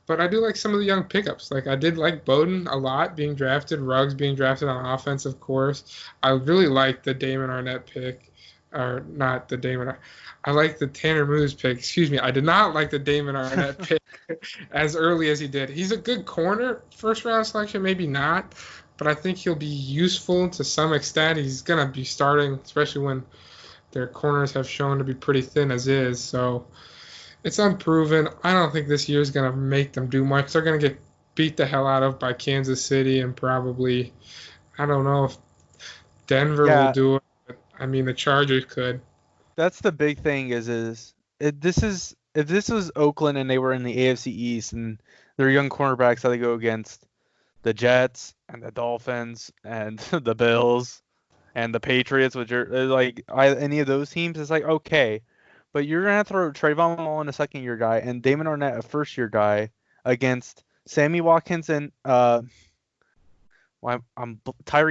but I do like some of the young pickups. Like I did like Bowden a lot being drafted, Ruggs being drafted on offense, of course. I really like the Damon Arnett pick, or not the Damon. I like the Tanner Moose pick. Excuse me. I did not like the Damon Arnett pick as early as he did. He's a good corner, first round selection, maybe not, but I think he'll be useful to some extent. He's gonna be starting, especially when their corners have shown to be pretty thin as is. So it's unproven. I don't think this year is going to make them do much. They're going to get beat the hell out of by Kansas City and probably, I don't know if Denver will do it. But, I mean, the Chargers could. That's the big thing if this was Oakland and they were in the AFC East and their young cornerbacks how they go against the Jets and the Dolphins and the Bills and the Patriots, which are any of those teams, it's like okay, but you're gonna throw Trayvon Mullen, a second-year guy, and Damon Arnett, a first-year guy, against Sammy Watkins and Tyreek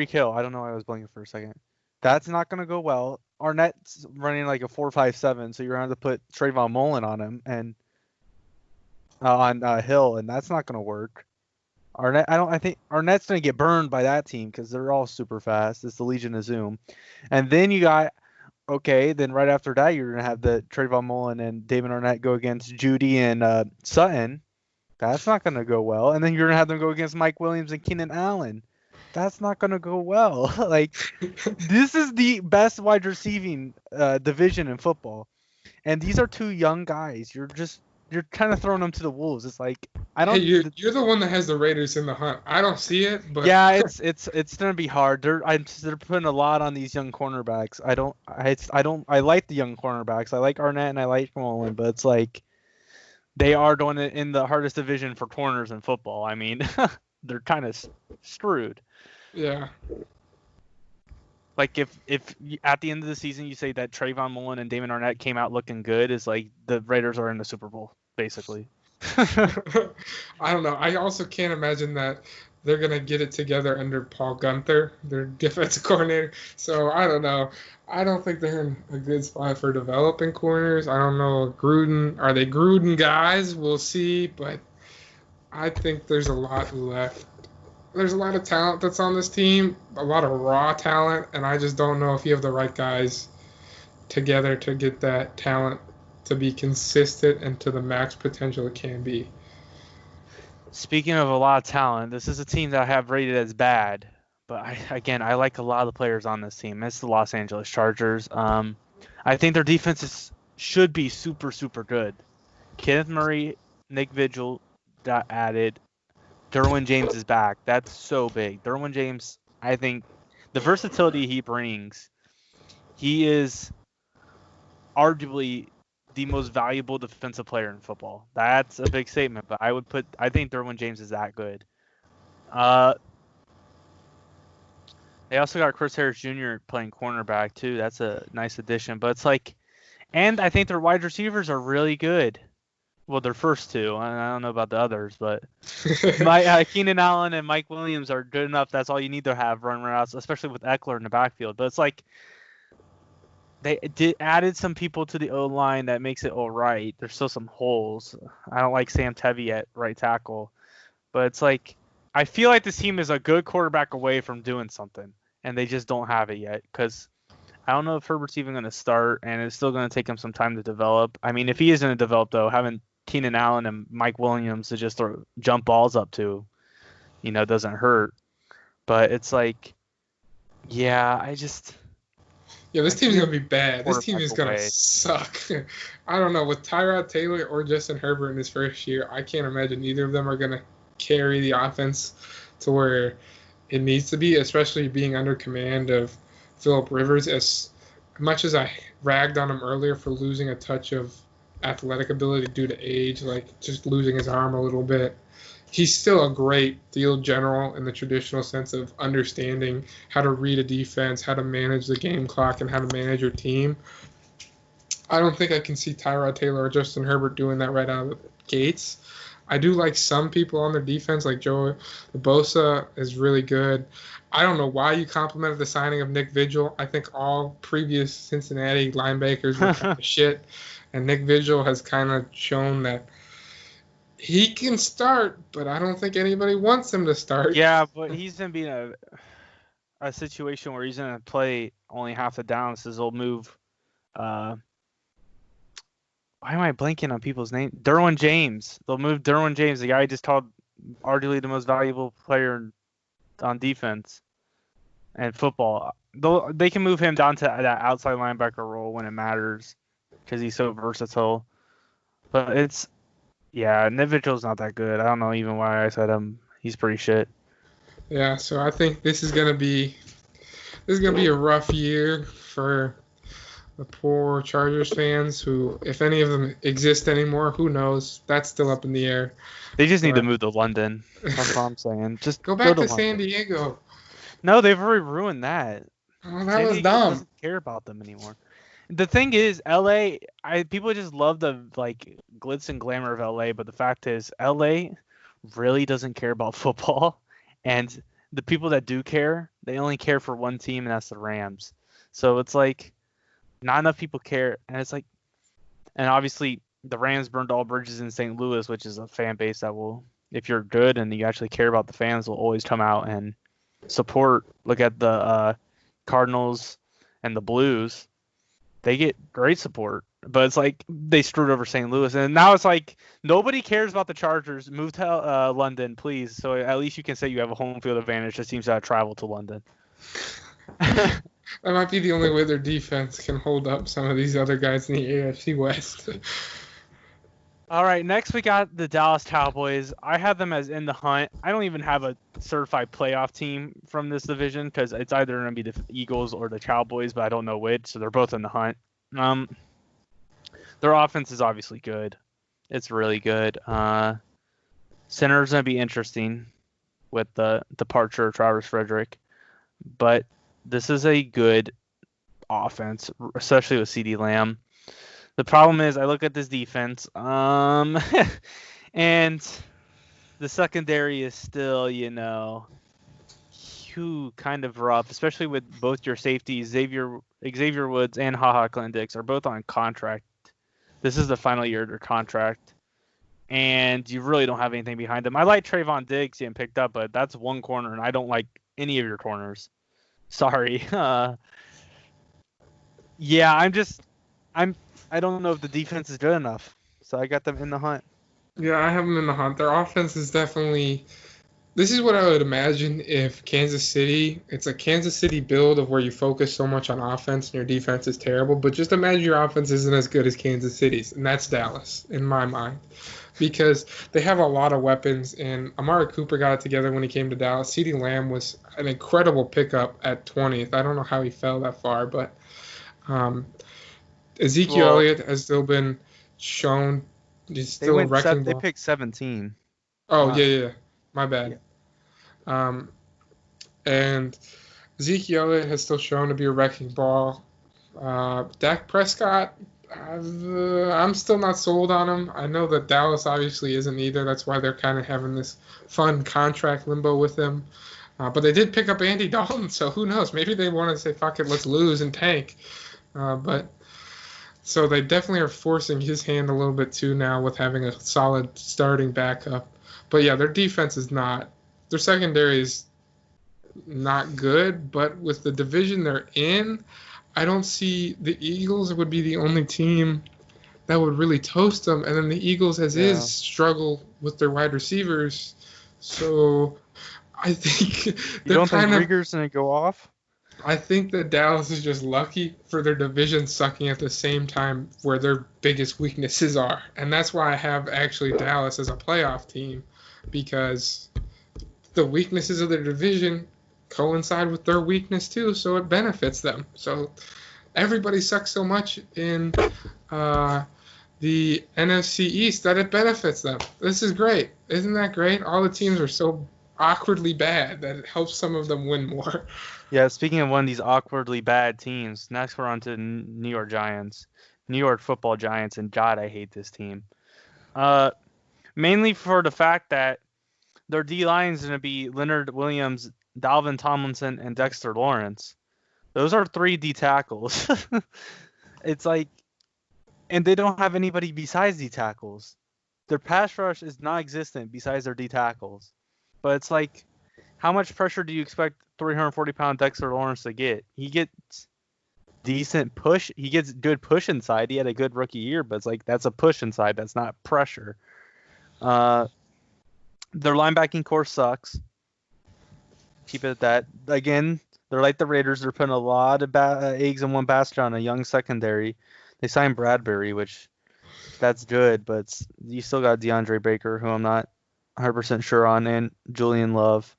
Hill. I don't know why I was blanking for a second. That's not gonna go well. Arnett's running like a 4.57, so you're gonna have to put Trayvon Mullen on him and on Hill, and that's not gonna work. Arnett, I think Arnett's gonna get burned by that team because they're all super fast. It's the Legion of Zoom, and then you got okay. Then right after that, you're gonna have the Trayvon Mullen and David Arnett go against Judy and Sutton. That's not gonna go well. And then you're gonna have them go against Mike Williams and Keenan Allen. That's not gonna go well. Like this is the best wide receiving division in football, and these are two young guys. You're kind of throwing them to the wolves. It's like I Hey, don't. you're the one that has the Raiders in the hunt. I don't see it, but Yeah, it's gonna be hard. They're putting a lot on these young cornerbacks. I like the young cornerbacks. I like Arnett and I like Mullen, but it's like they are doing it in the hardest division for corners in football. I mean, they're kind of screwed. yeah. Like if at the end of the season you say that Trayvon Mullen and Damon Arnett came out looking good, is like the Raiders are in the Super Bowl basically. I don't know. I also can't imagine that they're gonna get it together under Paul Gunther, their defensive coordinator. So I don't know. I don't think they're in a good spot for developing corners. I don't know. Gruden, are they Gruden guys? We'll see. But I think there's a lot left. There's a lot of talent that's on this team, a lot of raw talent, and I just don't know if you have the right guys together to get that talent to be consistent and to the max potential it can be. Speaking of a lot of talent, this is a team that I have rated as bad, but I like a lot of the players on this team. It's the Los Angeles Chargers. I think their defense should be super super good. Kenneth Murray, Nick Vigil got added. Derwin James is back. That's so big. Derwin James, I think the versatility he brings, he is arguably the most valuable defensive player in football. That's a big statement, but I think Derwin James is that good. Uh, they also got Chris Harris Jr. playing cornerback too. That's a nice addition. But it's like, and I think their wide receivers are really good. Well, their first two. I don't know about the others, but Keenan Allen and Mike Williams are good enough. That's all you need to have run routes, especially with Eckler in the backfield. But it's like they added some people to the O line that makes it all right. There's still some holes. I don't like Sam Tevy at right tackle, but it's like I feel like this team is a good quarterback away from doing something, and they just don't have it yet. Because I don't know if Herbert's even going to start, and it's still going to take him some time to develop. I mean, if he is going to develop, though, having Keenan Allen and Mike Williams to just throw jump balls up to, doesn't hurt. But it's like, yeah, Yeah, this I team's see gonna be bad. This team quarterback is gonna away. suck. I don't know, with Tyrod Taylor or Justin Herbert in his first year, I can't imagine either of them are gonna carry the offense to where it needs to be, especially being under command of Philip Rivers. As much as I ragged on him earlier for losing a touch of athletic ability due to age, like just losing his arm a little bit, he's still a great field general in the traditional sense of understanding how to read a defense, how to manage the game clock, and how to manage your team. I don't think I can see Tyrod Taylor or Justin Herbert doing that right out of the gates. I do like some people on their defense, like Joe Bosa is really good. I don't know why you complimented the signing of Nick Vigil. I think all previous Cincinnati linebackers were kind of shit, and Nick Vigil has kind of shown that he can start, but I don't think anybody wants him to start. Yeah, but he's gonna be in a situation where he's gonna play only half the downs. So they'll move. Uh, why am I blanking on people's name? Derwin James. They'll move Derwin James, the guy I just called arguably the most valuable player on defense and football. They can move him down to that outside linebacker role when it matters because he's so versatile. But Nick Vigil's not that good. I don't know even why I said him. He's pretty shit. Yeah, so I think this is gonna be a rough year for the poor Chargers fans who, if any of them exist anymore, who knows? That's still up in the air. They just need to But move to London. That's all I'm saying. Just go back to to San London. Diego. No, they've already ruined that. Oh, that San was Diego dumb. doesn't care about them anymore. The thing is, LA, people just love the like glitz and glamour of LA, but the fact is, LA really doesn't care about football, and the people that do care, they only care for one team, and that's the Rams. So it's like not enough people care, and it's like, and obviously the Rams burned all bridges in St. Louis, which is a fan base that will if you're good and you actually care about the fans, will always come out and support. Look at the Cardinals and the Blues. They get great support, but it's like they screwed over St. Louis, and now it's like nobody cares about the Chargers. Move to London, please, so at least you can say you have a home field advantage. Just seems to travel to London. That might be the only way their defense can hold up some of these other guys in the AFC West. All right, next we got the Dallas Cowboys. I have them as in the hunt. I don't even have a certified playoff team from this division because it's either going to be the Eagles or the Cowboys, but I don't know which, so they're both in the hunt. Their offense is obviously good. It's really good. Center's going to be interesting with the departure of Travis Frederick, but this is a good offense, especially with CeeDee Lamb. The problem is I look at this defense, and the secondary is still, kind of rough, especially with both your safeties, Xavier Woods and HaHa Clinton-Dix are both on contract. This is the final year of their contract, and you really don't have anything behind them. I like Trayvon Diggs getting picked up, but that's one corner, and I don't like any of your corners. Sorry. I don't know if the defense is good enough, so I got them in the hunt. Yeah, I have them in the hunt. Their offense is definitely. This is what I would imagine if Kansas City. It's a Kansas City build of where you focus so much on offense and your defense is terrible. But just imagine your offense isn't as good as Kansas City's, and that's Dallas in my mind, because they have a lot of weapons. And Amari Cooper got it together when he came to Dallas. CeeDee Lamb was an incredible pickup at 20th. I don't know how he fell that far, but. Ezekiel Elliott has still been shown he's still a wrecking ball. They picked 17. Oh, yeah. My bad. Yeah. And Ezekiel Elliott has still shown to be a wrecking ball. Dak Prescott, I'm still not sold on him. I know that Dallas obviously isn't either. That's why they're kind of having this fun contract limbo with him. But they did pick up Andy Dalton, so who knows? Maybe they want to say, fuck it, let's lose and tank. So they definitely are forcing his hand a little bit too now with having a solid starting backup. But yeah, their defense is not. Their secondary is not good, but with the division they're in, I don't see the Eagles would be the only team that would really toast them. And then the Eagles, as is, struggle with their wide receivers. So I think you don't think Rieger's going to go off? I think that Dallas is just lucky for their division sucking at the same time where their biggest weaknesses are. And that's why I have actually Dallas as a playoff team, because the weaknesses of their division coincide with their weakness too, so it benefits them. So everybody sucks so much in the NFC East that it benefits them. This is great. Isn't that great? All the teams are so awkwardly bad that it helps some of them win more. Yeah, speaking of one of these awkwardly bad teams, next we're on to New York Giants. New York Football Giants, and God, I hate this team. Mainly for the fact that their D-line is going to be Leonard Williams, Dalvin Tomlinson, and Dexter Lawrence. Those are 3 D tackles. It's like, and they don't have anybody besides D tackles. Their pass rush is non-existent besides their D tackles. But it's like, how much pressure do you expect 340-pound Dexter Lawrence to get? He gets decent push. He gets good push inside. He had a good rookie year, but it's like, that's a push inside. That's not pressure. Their linebacking core sucks. Keep it at that. Again, they're like the Raiders. They're putting a lot of eggs in one basket on a young secondary. They signed Bradbury, which that's good, but you still got DeAndre Baker, who I'm not 100% sure on, and Julian Love.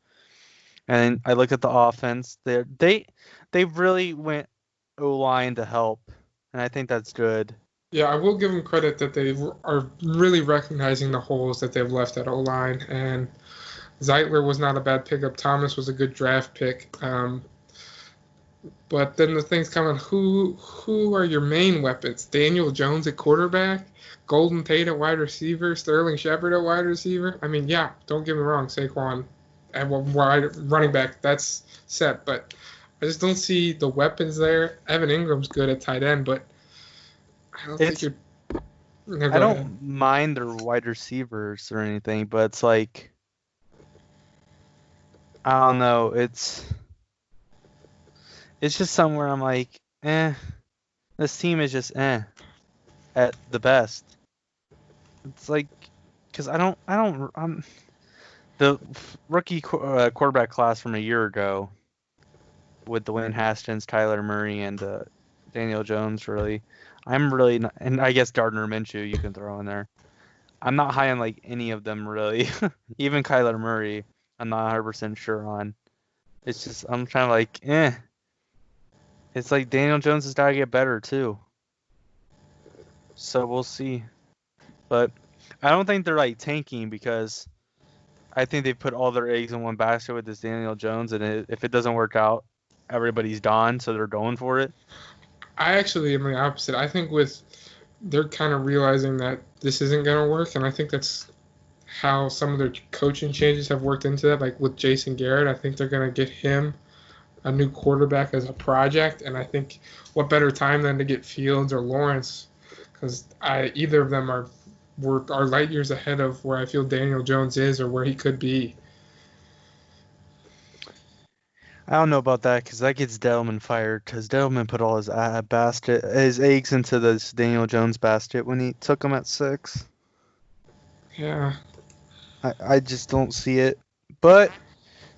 And I looked at the offense. They really went O-line to help, and I think that's good. Yeah, I will give them credit that they are really recognizing the holes that they've left at O-line, and Zeitler was not a bad pickup. Thomas was a good draft pick. But then the things coming, who are your main weapons? Daniel Jones at quarterback, Golden Tate at wide receiver, Sterling Shepard at wide receiver. I mean, yeah, don't get me wrong, Saquon at wide running back, that's set. But I just don't see the weapons there. Evan Ingram's good at tight end, but I don't think you're. No, I go ahead. don't mind their wide receivers or anything, but it's like I don't know. It's just somewhere I'm like, this team is just at the best. It's like because I'm the rookie quarterback class from a year ago with Dwayne Haskins, Tyler Murray, and Daniel Jones. Really, I'm really not, and I guess Gardner Minshew you can throw in there. I'm not high on like any of them really. Even Kyler Murray, I'm not 100% sure on. It's just I'm kind of like It's like Daniel Jones has got to get better too. So we'll see. But I don't think they're like tanking because I think they put all their eggs in one basket with this Daniel Jones, and if it doesn't work out, everybody's gone, so they're going for it. I actually am the opposite. I think they're kind of realizing that this isn't going to work, and I think that's how some of their coaching changes have worked into that. Like with Jason Garrett, I think they're going to get him a new quarterback as a project, and I think what better time than to get Fields or Lawrence, because either of them are light years ahead of where I feel Daniel Jones is or where he could be. I don't know about that because that gets Delman fired because Delman put all his eggs into this Daniel Jones basket when he took him at 6. Yeah. I just don't see it. But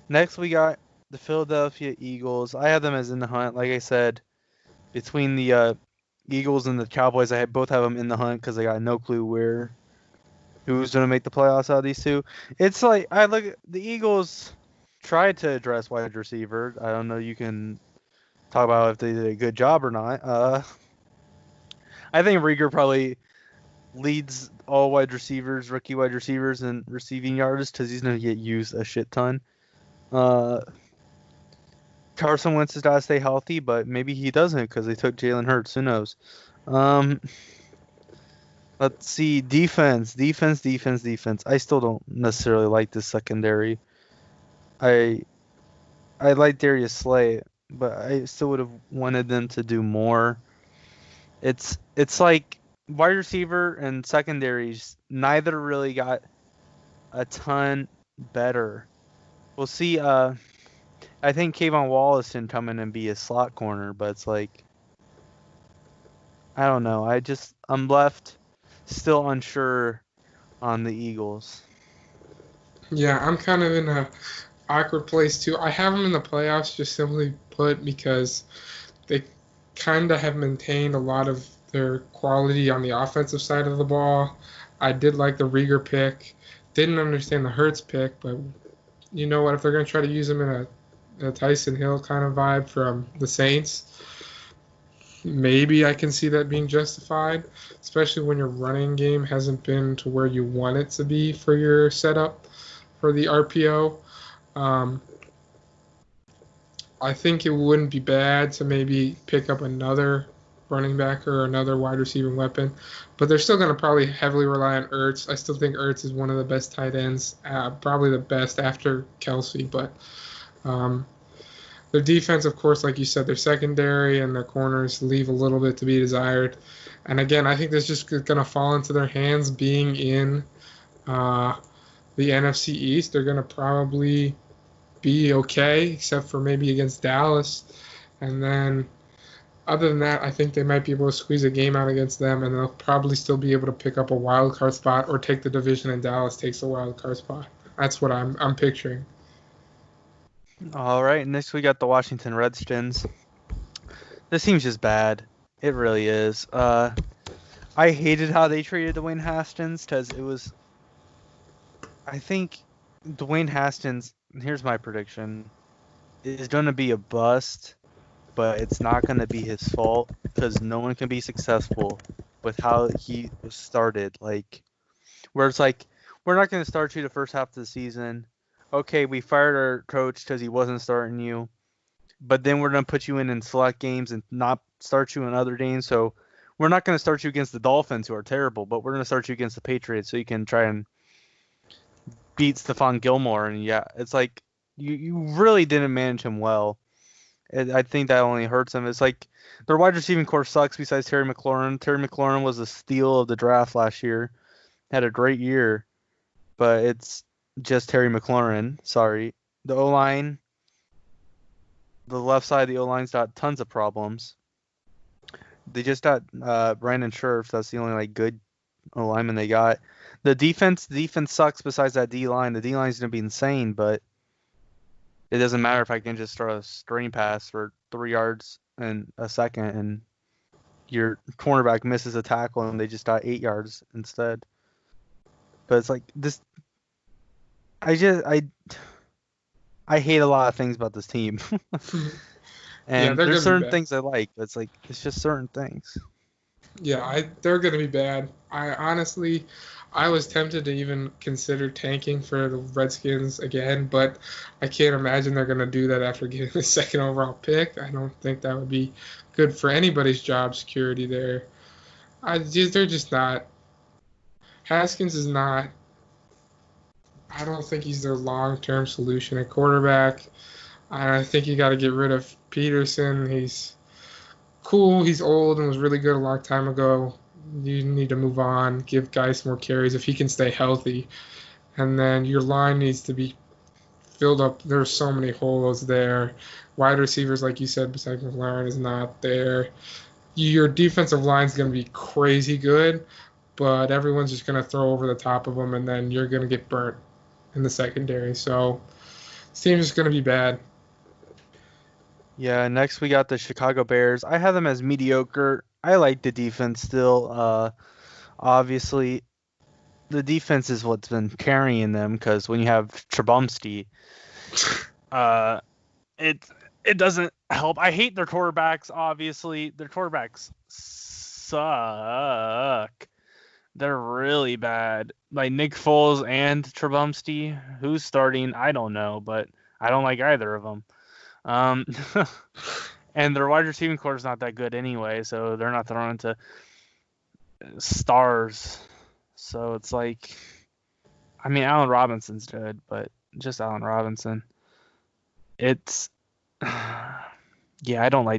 next we got the Philadelphia Eagles. I have them as in the hunt. Like I said, between the Eagles and the Cowboys, both have them in the hunt because I got no clue who's going to make the playoffs out of these two. It's like I look at the Eagles tried to address wide receiver. I don't know. You can talk about if they did a good job or not. I think Rieger probably leads all rookie wide receivers in receiving yards because he's going to get used a shit ton. Carson Wentz has got to stay healthy, but maybe he doesn't because they took Jalen Hurts. Who knows? Let's see. Defense. I still don't necessarily like this secondary. I like Darius Slay, but I still would have wanted them to do more. It's like wide receiver and secondaries neither really got a ton better. We'll see. I think Kayvon Wallace can come in and be a slot corner, but it's like I don't know. I'm left still unsure on the Eagles. Yeah, I'm kind of in a awkward place too. I have them in the playoffs just simply put because they kind of have maintained a lot of their quality on the offensive side of the ball. I did like the Rieger pick. Didn't understand the Hurts pick, but you know what? If they're going to try to use him in a Tyson Hill kind of vibe from the Saints, maybe I can see that being justified, especially when your running game hasn't been to where you want it to be for your setup for the RPO. Um, I think it wouldn't be bad to maybe pick up another running back or another wide receiving weapon, but they're still going to probably heavily rely on Ertz. I still think Ertz is one of the best tight ends, probably the best after Kelsey, but um, their defense, of course, like you said, their secondary and their corners leave a little bit to be desired. And again, I think this is just going to fall into their hands being in uh, the NFC East. They're going to probably be okay, except for maybe against Dallas. And then, other than that, I think they might be able to squeeze a game out against them, and they'll probably still be able to pick up a wild card spot or take the division, and Dallas takes the wild card spot. That's what I'm picturing. All right, next we got the Washington Redskins. This team's just bad. It really is. I hated how they treated Dwayne Haskins because it was. I think Dwayne Haskins. Here's my prediction: is going to be a bust, but it's not going to be his fault because no one can be successful with how he started. Like, where it's like, we're not going to start you the first half of the season. Okay, we fired our coach because he wasn't starting you, but then we're going to put you in select games and not start you in other games. So we're not going to start you against the Dolphins, who are terrible, but we're going to start you against the Patriots so you can try and beat Stephon Gilmore. And yeah, it's like you really didn't manage him well. I think that only hurts them. It's like their wide receiving core sucks besides Terry McLaurin. Terry McLaurin was the steal of the draft last year. Had a great year, but it's just Terry McLaurin. Sorry. The O-line, the left side of the O-line's got tons of problems. They just got Brandon Scherf. That's the only like good O-lineman they got. The defense sucks besides that D-line. The D-line's going to be insane, but it doesn't matter if I can just throw a screen pass for 3 yards in a second and your cornerback misses a tackle and they just got 8 yards instead. But it's like this. I hate a lot of things about this team. And there's certain things I like, but it's just certain things. Yeah, they're going to be bad. I was tempted to even consider tanking for the Redskins again, but I can't imagine they're going to do that after getting the second overall pick. I don't think that would be good for anybody's job security there. They're just not. Haskins is not. I don't think he's their long-term solution at quarterback. I think you got to get rid of Peterson. He's cool. He's old and was really good a long time ago. You need to move on, give guys more carries if he can stay healthy. And then your line needs to be filled up. There's so many holes there. Wide receivers, like you said, besides McLaurin, is not there. Your defensive line's going to be crazy good, but everyone's just going to throw over the top of them, and then you're going to get burnt in the secondary. So this team's just going to be bad. Yeah, next we got the Chicago Bears. I have them as mediocre. I like the defense still. Obviously, the defense is what's been carrying them because when you have Trabumsky, it doesn't help. I hate their quarterbacks. Obviously, their quarterbacks suck. They're really bad. Like Nick Foles and Trabumsky, who's starting? I don't know, but I don't like either of them. And their wide receiving core is not that good anyway, so they're not throwing to stars. So it's like, I mean, Allen Robinson's good, but just Allen Robinson. It's, yeah, I don't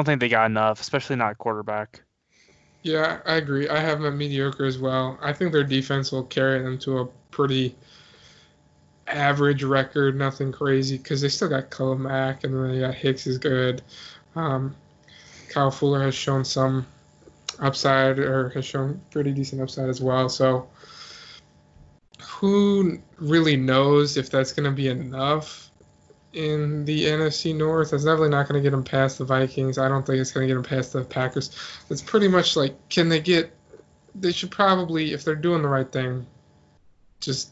think they got enough, especially not quarterback. Yeah, I agree. I have them at mediocre as well. I think their defense will carry them to a pretty average record, nothing crazy, because they still got Khalil Mack, and then they got Hicks is good. Kyle Fuller has shown some upside, or has shown pretty decent upside as well. So who really knows if that's going to be enough in the NFC North? That's definitely not going to get them past the Vikings. I don't think it's going to get them past the Packers. It's pretty much like, they should probably, if they're doing the right thing, just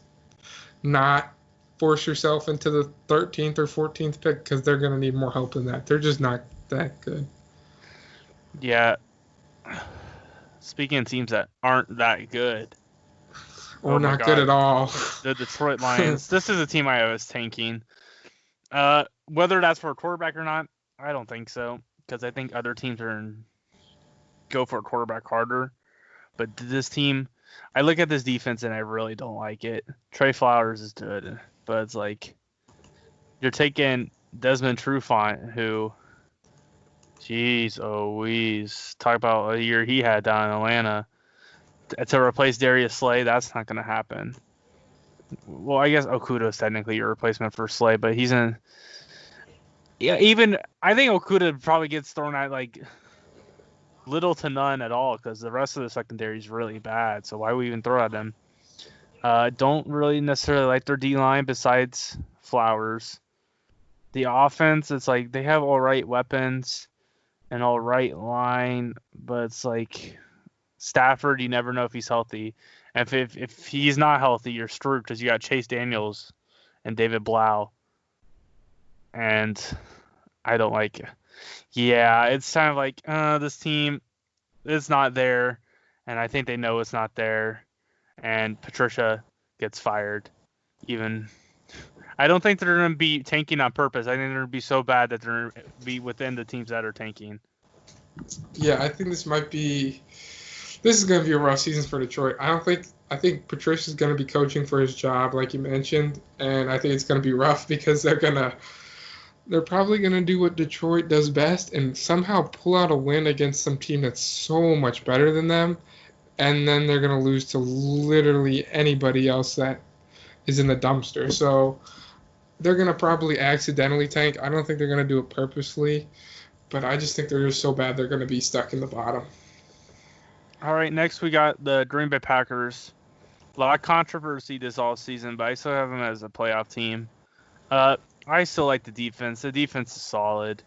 not force yourself into the 13th or 14th pick because they're going to need more help than that. They're just not that good. Yeah. Speaking of teams that aren't that good. Or not good at all. The Detroit Lions. This is a team I was tanking. Whether that's for a quarterback or not, I don't think so. Because I think other teams go for a quarterback harder. But this team, I look at this defense and I really don't like it. Trey Flowers is good. But it's like, you're taking Desmond Trufant, who, jeez, talk about a year he had down in Atlanta. To replace Darius Slay, that's not going to happen. Well, I guess Okuda is technically your replacement for Slay, but he's in. Yeah, I think Okuda probably gets thrown at like little to none at all because the rest of the secondary is really bad. So why would we even throw at them? Don't really necessarily like their D-line besides Flowers. The offense, it's like they have all right weapons and all right line, but it's like Stafford, you never know if he's healthy. And if he's not healthy, you're screwed because you got Chase Daniels and David Blau. And I don't like it. Yeah, it's kind of like, this team is not there, and I think they know it's not there. And Patricia gets fired. I don't think they're going to be tanking on purpose. I think they're going to be so bad that they're going to be within the teams that are tanking. Yeah, I think this is going to be a rough season for Detroit. I think Patricia's going to be coaching for his job, like you mentioned, and I think it's going to be rough because they're going to They're probably going to do what Detroit does best and somehow pull out a win against some team that's so much better than them, and then they're going to lose to literally anybody else that is in the dumpster. So they're going to probably accidentally tank. I don't think they're going to do it purposely, but I just think they're just so bad they're going to be stuck in the bottom. All right, next we got the Green Bay Packers. A lot of controversy this all season, but I still have them as a playoff team. I still like the defense. The defense is solid,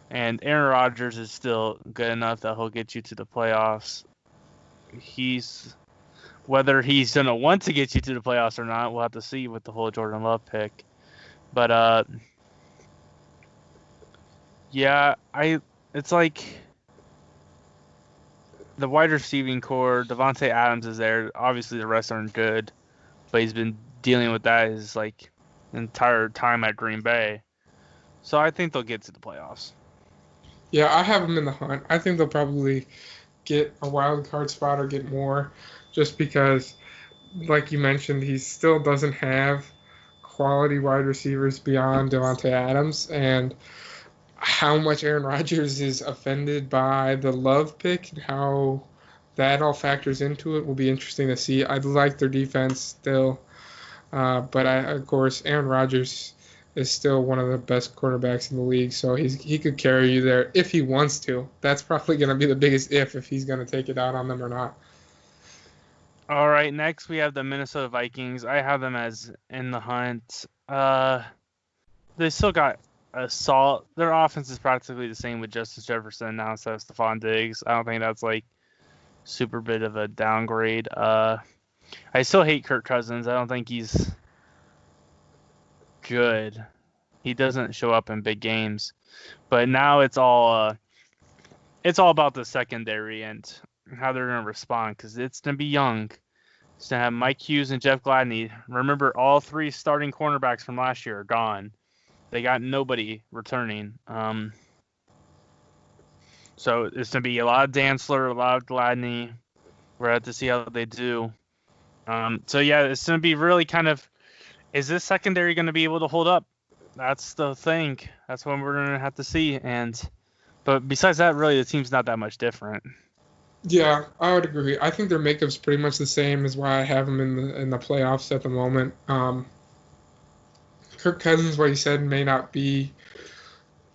and Aaron Rodgers is still good enough that he'll get you to the playoffs. Whether he's gonna want to get you to the playoffs or not, we'll have to see with the whole Jordan Love pick. But yeah, it's like the wide receiving core. Devontae Adams is there. Obviously, the rest aren't good, but he's been dealing with that his like entire time at Green Bay. So I think they'll get to the playoffs. Yeah, I have them in the hunt. I think they'll probably get a wild card spot or get more, just because, like you mentioned, he still doesn't have quality wide receivers beyond Devontae Adams, and how much Aaron Rodgers is offended by the Love pick and how that all factors into it will be interesting to see. I like their defense still, but of course, Aaron Rodgers is still one of the best quarterbacks in the league, so he could carry you there if he wants to. That's probably going to be the biggest if he's going to take it out on them or not. All right, next we have the Minnesota Vikings. I have them as in the hunt. They still got a solid. Their offense is practically the same with Justin Jefferson now instead of Stephon Diggs. I don't think that's like super bit of a downgrade. I still hate Kirk Cousins. I don't think he's good. He doesn't show up in big games. But now it's all about the secondary and how they're going to respond, because it's going to be young. It's going to have Mike Hughes and Jeff Gladney. Remember, all three starting cornerbacks from last year are gone. They got nobody returning. So it's going to be a lot of Dantzler, a lot of Gladney. We're going to have to see how they do. So yeah, it's going to be really kind of, is this secondary going to be able to hold up? That's the thing. That's what we're going to have to see. But besides that, really, the team's not that much different. Yeah, I would agree. I think their makeup's pretty much the same as why I have them in the playoffs at the moment. Kirk Cousins, what he said, may not be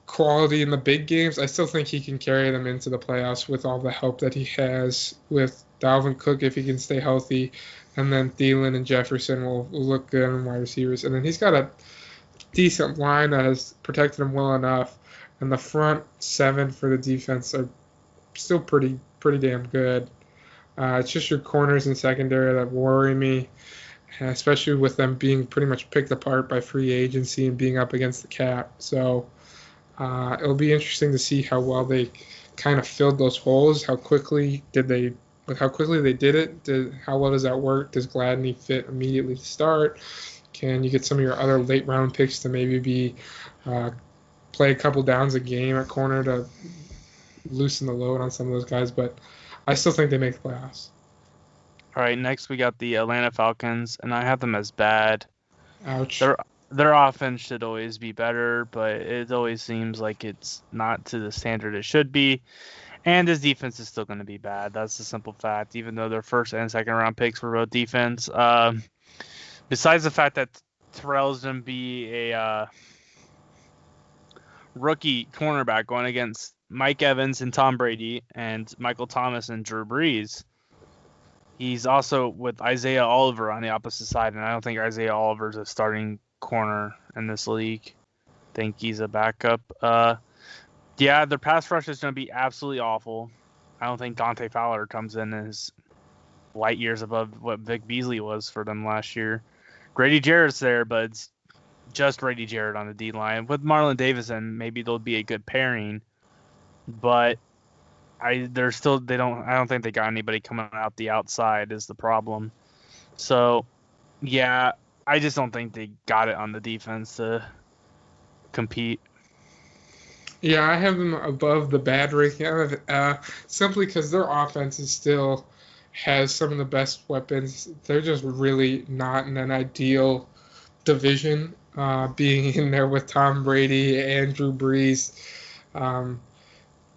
quality in the big games. I still think he can carry them into the playoffs with all the help that he has with Dalvin Cook if he can stay healthy, and then Thielen and Jefferson will look good in wide receivers. And then he's got a decent line that has protected him well enough, and the front seven for the defense are still pretty damn good. It's just your corners and secondary that worry me, especially with them being pretty much picked apart by free agency and being up against the cap. So it'll be interesting to see how well they kind of filled those holes. How quickly they did it? How well does that work? Does Gladney fit immediately to start? Can you get some of your other late round picks to maybe play a couple downs a game at corner to loosen the load on some of those guys? But I still think they make the playoffs. All right, next we got the Atlanta Falcons, and I have them as bad. Ouch. Their offense should always be better, but it always seems like it's not to the standard it should be. And his defense is still going to be bad. That's the simple fact, even though their first and second round picks were both defense. Besides the fact that Terrell's going to be a rookie cornerback going against Mike Evans and Tom Brady and Michael Thomas and Drew Brees, he's also with Isaiah Oliver on the opposite side, and I don't think Isaiah Oliver's a starting corner in this league. I think he's a backup. Yeah, their pass rush is going to be absolutely awful. I don't think Dante Fowler comes in as light years above what Vic Beasley was for them last year. Grady Jarrett's there, but it's just Grady Jarrett on the D line. With Marlon Davidson, maybe they'll be a good pairing, but I don't think they got anybody coming out the outside is the problem. So, yeah, I just don't think they got it on the defense to compete. Yeah, I have them above the bad ranking, simply because their offense still has some of the best weapons. They're just really not in an ideal division. being in there with Tom Brady and Drew Brees. Um,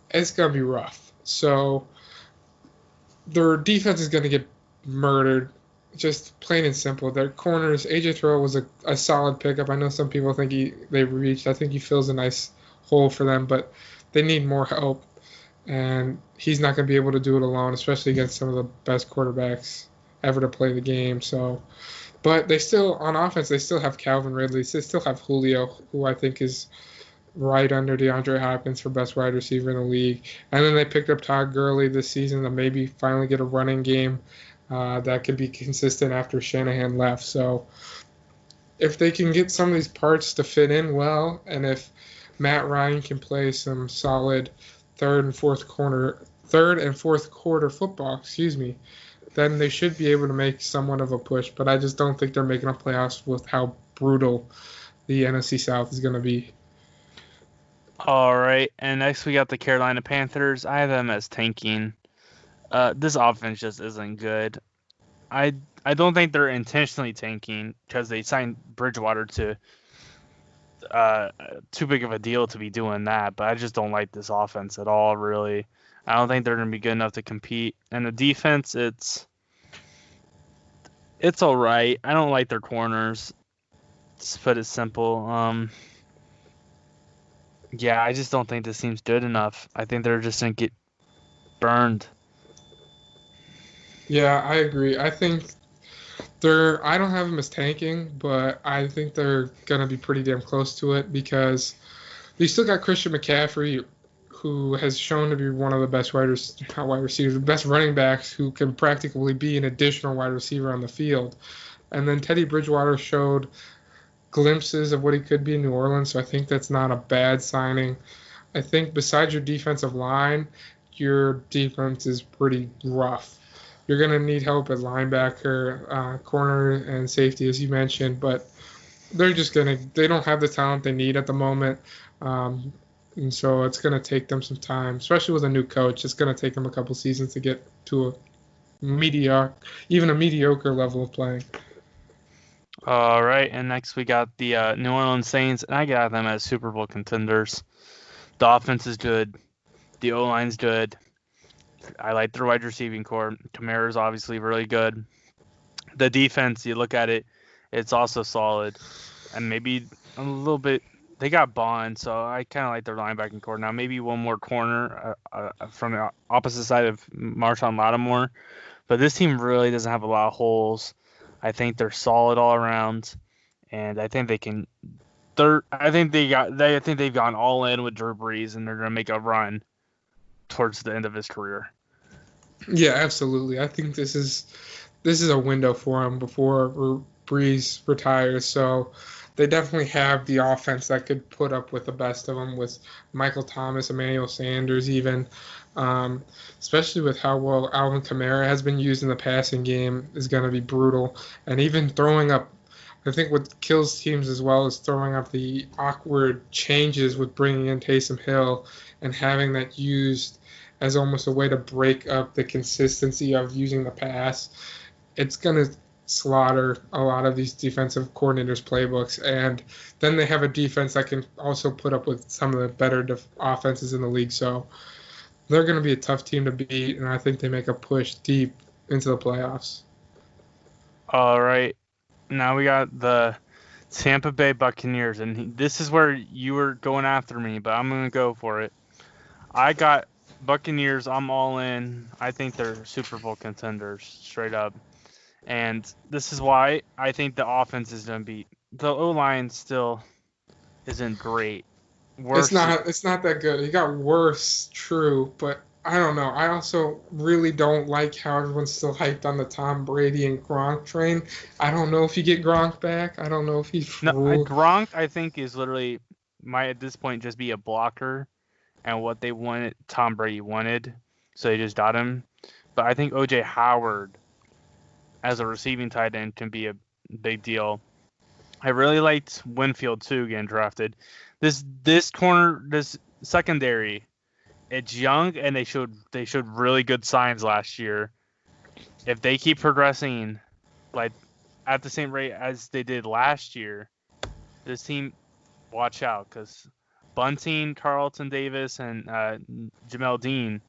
it's going to be rough. So their defense is going to get murdered, just plain and simple. Their corners, AJ Terrell was a solid pickup. I know some people think they reached. I think he fills a nice hole for them, but they need more help. And he's not going to be able to do it alone, especially against some of the best quarterbacks ever to play the game. So, but they still, on offense, they still have Calvin Ridley. They still have Julio, who I think is right under DeAndre Hopkins for best wide receiver in the league. And then they picked up Todd Gurley this season to maybe finally get a running game that could be consistent after Shanahan left. So if they can get some of these parts to fit in well, and if Matt Ryan can play some solid third and fourth quarter football, then they should be able to make somewhat of a push. But I just don't think they're making a playoffs with how brutal the NFC South is going to be. All right, and next we got the Carolina Panthers. I have them as tanking. This offense just isn't good. I don't think they're intentionally tanking because they signed Bridgewater to too big of a deal to be doing that. But I just don't like this offense at all, really. I don't think they're going to be good enough to compete. And the defense, it's all right. I don't like their corners. To put it simple. Yeah, I just don't think this team's good enough. I think they're just going to get burned. Yeah, I agree. I think I don't have them as tanking, but I think they're going to be pretty damn close to it because you still got Christian McCaffrey, who has shown to be one of the best best running backs who can practically be an additional wide receiver on the field. And then Teddy Bridgewater showed glimpses of what he could be in New Orleans, so I think that's not a bad signing. I think besides your defensive line, your defense is pretty rough. You're going to need help at linebacker, corner, and safety, as you mentioned, but they don't have the talent they need at the moment. And so it's going to take them some time, especially with a new coach. It's going to take them a couple seasons to get to even a mediocre level of playing. All right, and next we got the New Orleans Saints, and I got them as Super Bowl contenders. The offense is good. The O-line's good. I like their wide receiving core. Kamara's obviously really good. The defense, you look at it, it's also solid. And maybe a little bit, they got Bond, so I kind of like their linebacking core. Now, maybe one more corner from the opposite side of Marshawn Lattimore. But this team really doesn't have a lot of holes. I think they're solid all around, and I think they can. I think they've gone all in with Drew Brees, and they're gonna make a run towards the end of his career. Yeah, absolutely. I think this is a window for him before Brees retires. So they definitely have the offense that could put up with the best of them, with Michael Thomas, Emmanuel Sanders, even. Especially with how well Alvin Kamara has been used in the passing game is going to be brutal. And even throwing up, I think what kills teams as well is throwing up the awkward changes with bringing in Taysom Hill and having that used as almost a way to break up the consistency of using the pass. It's going to slaughter a lot of these defensive coordinators' playbooks. And then they have a defense that can also put up with some of the better offenses in the league. So they're going to be a tough team to beat, and I think they make a push deep into the playoffs. All right. Now we got the Tampa Bay Buccaneers, and this is where you were going after me, but I'm going to go for it. I got Buccaneers. I'm all in. I think they're Super Bowl contenders, straight up. And this is why I think the offense is going to be – the O-line still isn't great. It's not that good. It got worse, true, but I don't know. I also really don't like how everyone's still hyped on the Tom Brady and Gronk train. I don't know if you get Gronk back. I don't know if he's Gronk, I think, is literally might at this point just be a blocker, and what they wanted, Tom Brady wanted, so they just got him. But I think O.J. Howard as a receiving tight end can be a big deal. I really liked Winfield too getting drafted. This secondary, it's young, and they showed really good signs last year. If they keep progressing like at the same rate as they did last year, this team, watch out, because Bunting, Carlton Davis, and Jamel Dean,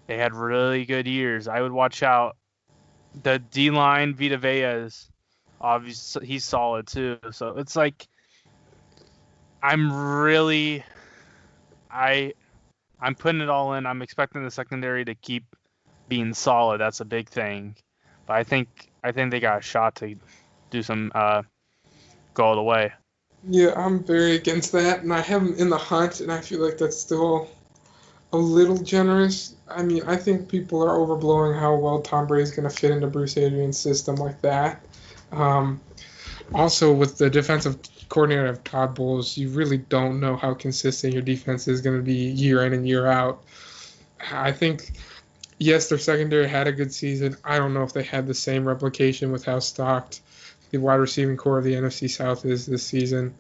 they had really good years. I would watch out. The D line, Vita Vea's, obviously he's solid too. So it's like I'm really I I'm putting it all in. I'm expecting the secondary to keep being solid. That's a big thing. But I think they got a shot to do some go all the way. Yeah, I'm very against that, and I have him in the hunt, and I feel like that's still a little generous. I mean, I think people are overblowing how well Tom Brady's going to fit into Bruce Arians' system like that. Um, Also, with the defensive coordinator of Todd Bowles, you really don't know how consistent your defense is going to be year in and year out. I think, yes, their secondary had a good season. I don't know if they had the same replication with how stocked the wide receiving core of the NFC South is this season,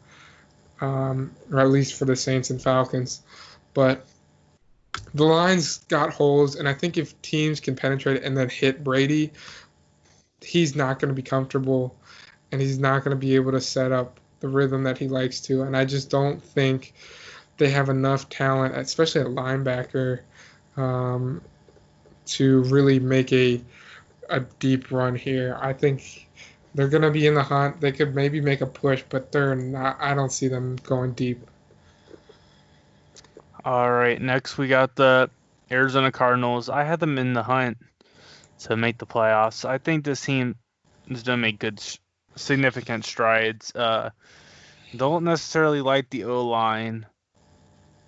or at least for the Saints and Falcons. But the line's got holes, and I think if teams can penetrate it and then hit Brady, he's not going to be comfortable, and he's not going to be able to set up the rhythm that he likes to. And I just don't think they have enough talent, especially at linebacker, um, to really make a deep run here. I think they're going to be in the hunt. They could maybe make a push, but they're not. I don't see them going deep. All right, next we got the Arizona Cardinals. I had them in the hunt to make the playoffs. I think this team is going to make good, significant strides. Don't necessarily like the O-line,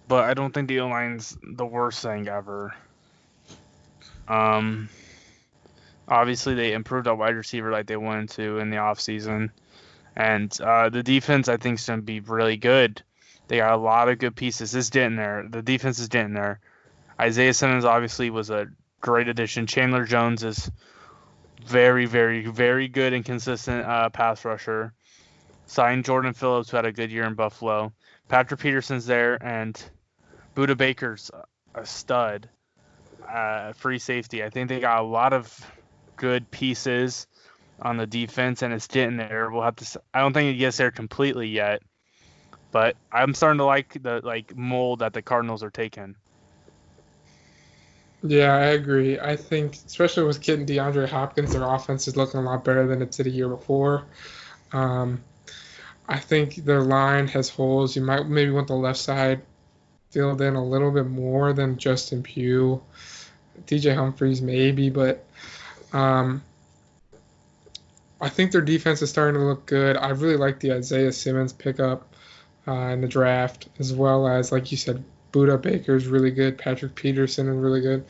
but I don't think the O-line's the worst thing ever. Obviously they improved at wide receiver like they wanted to in the offseason. And the defense, I think, is going to be really good. They got a lot of good pieces. It's getting there. The defense is getting there. Isaiah Simmons obviously was a great addition. Chandler Jones is very, very, very good and consistent pass rusher. Signed Jordan Phillips, who had a good year in Buffalo. Patrick Peterson's there, and Buda Baker's a stud. Free safety. I think they got a lot of good pieces on the defense, and it's getting there. We'll have to. I don't think it gets there completely yet, but I'm starting to like the mold that the Cardinals are taking. Yeah, I agree. I think, especially with getting DeAndre Hopkins, their offense is looking a lot better than it did a year before. Um, I think their line has holes. You might maybe want the left side filled in a little bit more than Justin Pugh. DJ Humphries maybe, but um, I think their defense is starting to look good. I really like the Isaiah Simmons pickup in the draft, as well as, like you said, Buda Baker's really good. Patrick Peterson is really good.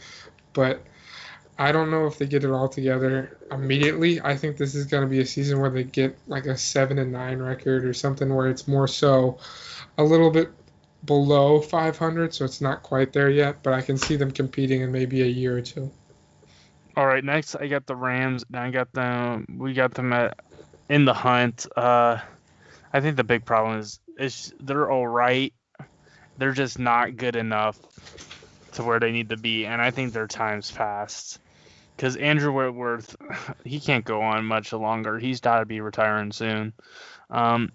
But I don't know if they get it all together immediately. I think this is going to be a season where they get like a 7-9 record or something where it's more so a little bit below 500, so it's not quite there yet, but I can see them competing in maybe a year or two. All right, next I got the Rams, and we got them in the hunt. I think the big problem is they're all right. They're just not good enough to where they need to be, and I think their time's passed. Because Andrew Whitworth, he can't go on much longer. He's got to be retiring soon. And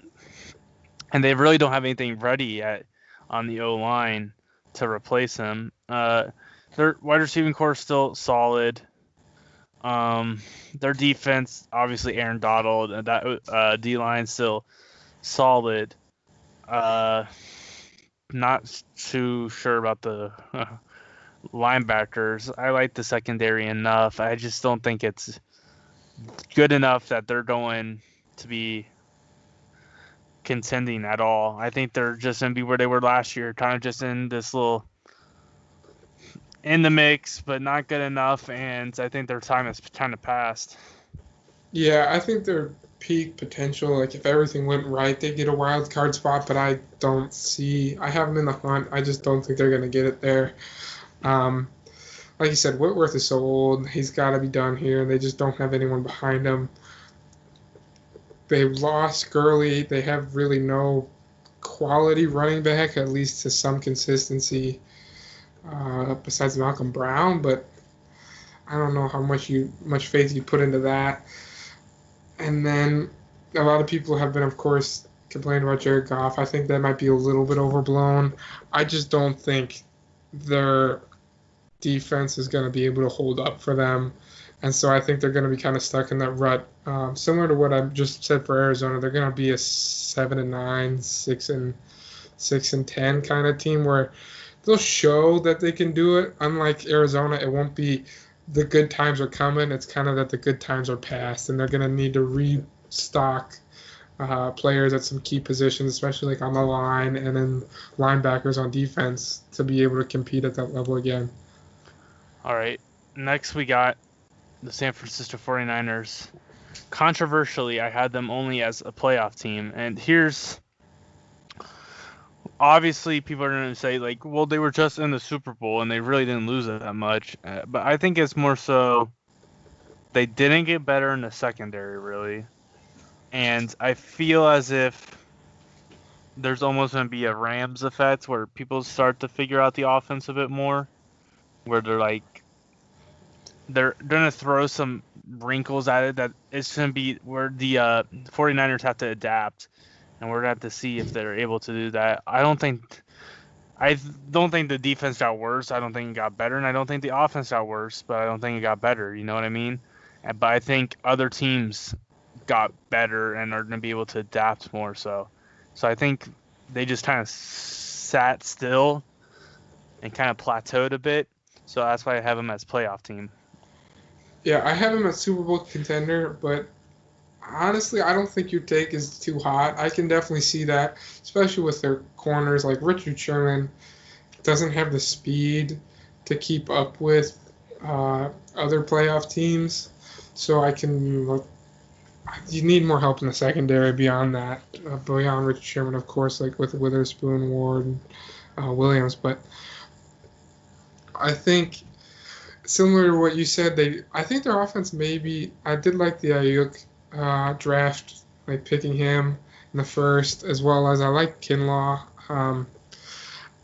they really don't have anything ready yet on the O-line to replace him. Their wide receiving core is still solid. Their defense, obviously Aaron Donald, and that D-line still solid. Not too sure about the linebackers. I like the secondary enough. I just don't think it's good enough that they're going to be contending at all. I think they're just going to be where they were last year, kind of just in this little in the mix, but not good enough, and I think their time has kind of passed. Yeah, I think their peak potential, like if everything went right, they get a wild card spot, but I have them in the hunt. I just don't think they're going to get it there. Like you said, Whitworth is so old. He's got to be done here. They just don't have anyone behind him. They've lost Gurley. They have really no quality running back, at least to some consistency, besides Malcolm Brown. But I don't know how much faith you put into that. And then a lot of people have been, of course, complained about Jared Goff. I think that might be a little bit overblown. I just don't think their defense is going to be able to hold up for them. And so I think they're going to be kind of stuck in that rut. Similar to what I just said for Arizona, they're going to be a 7-9, 6-10 kind of team where they'll show that they can do it. Unlike Arizona, it won't be the good times are coming. It's kind of that the good times are past, and they're going to need to restock players at some key positions, especially like on the line and then linebackers on defense to be able to compete at that level again. All right. Next, we got the San Francisco 49ers. Controversially, I had them only as a playoff team. And here's... Obviously, people are going to say, like, well, they were just in the Super Bowl and they really didn't lose it that much. But I think it's more so they didn't get better in the secondary, really. And I feel as if there's almost going to be a Rams effect where people start to figure out the offense a bit more. Where they're like, they're going to throw some wrinkles at it that it's going to be where the 49ers have to adapt. And we're going to have to see if they're able to do that. I don't think the defense got worse. I don't think it got better. And I don't think the offense got worse, but I don't think it got better. You know what I mean? But I think other teams got better and are going to be able to adapt more so. So I think they just kind of sat still and kind of plateaued a bit. So that's why I have them as playoff team. Yeah, I have them as Super Bowl contender, but honestly, I don't think your take is too hot. I can definitely see that, especially with their corners. Like Richard Sherman doesn't have the speed to keep up with other playoff teams. So you need more help in the secondary beyond that, beyond Richard Sherman, of course, like with Witherspoon, Ward, and Williams. But I think similar to what you said, I think their offense I did like the Ayuk draft, like picking him in the first, as well as I like Kinlaw.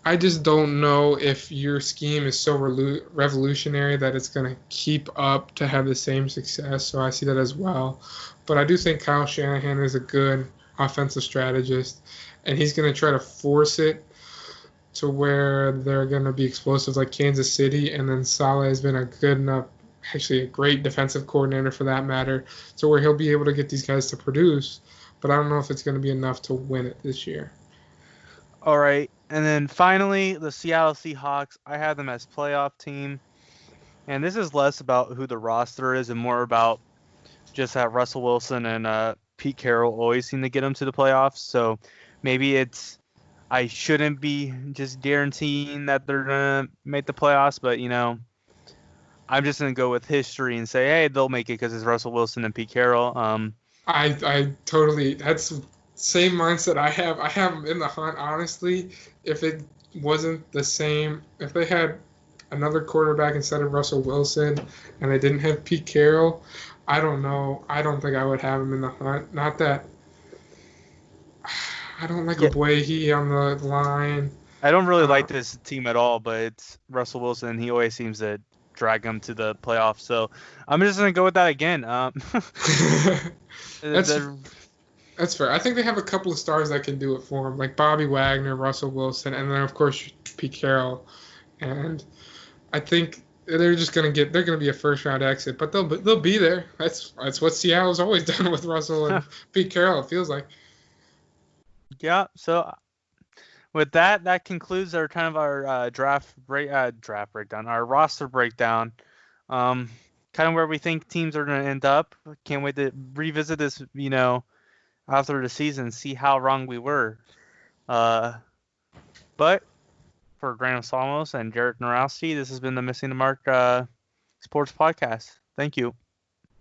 I just don't know if your scheme is so revolutionary that it's going to keep up to have the same success. So I see that as well. But I do think Kyle Shanahan is a good offensive strategist, and he's going to try to force it to where they're going to be explosive like Kansas City. And then Saleh has been actually a great defensive coordinator for that matter, to where he'll be able to get these guys to produce. But I don't know if it's going to be enough to win it this year. All right. And then finally, the Seattle Seahawks. I have them as playoff team. And this is less about who the roster is and more about just that Russell Wilson and Pete Carroll always seem to get them to the playoffs. So maybe I shouldn't be just guaranteeing that they're going to make the playoffs, but, I'm just going to go with history and say, hey, they'll make it because it's Russell Wilson and Pete Carroll. I totally, that's the same mindset I have. I have them in the hunt, honestly. If it wasn't the same, if they had another quarterback instead of Russell Wilson and they didn't have Pete Carroll, I don't know. I don't think I would have him in the hunt. Not that I don't like Obuehi on the line. I don't really like this team at all, but it's Russell Wilson. He always seems to drag them to the playoffs. So I'm just going to go with that again. That's fair. I think they have a couple of stars that can do it for them, like Bobby Wagner, Russell Wilson, and then, of course, Pete Carroll. And I think they're going to be a first-round exit, but they'll be there. That's what Seattle's always done with Russell and Pete Carroll, it feels like. Yeah, so with that concludes our kind of our draft breakdown, our roster breakdown, kind of where we think teams are going to end up. Can't wait to revisit this, after the season, see how wrong we were. But for Graham Salmos and Jarrett Narowski, this has been the Missing the Mark Sports Podcast. Thank you.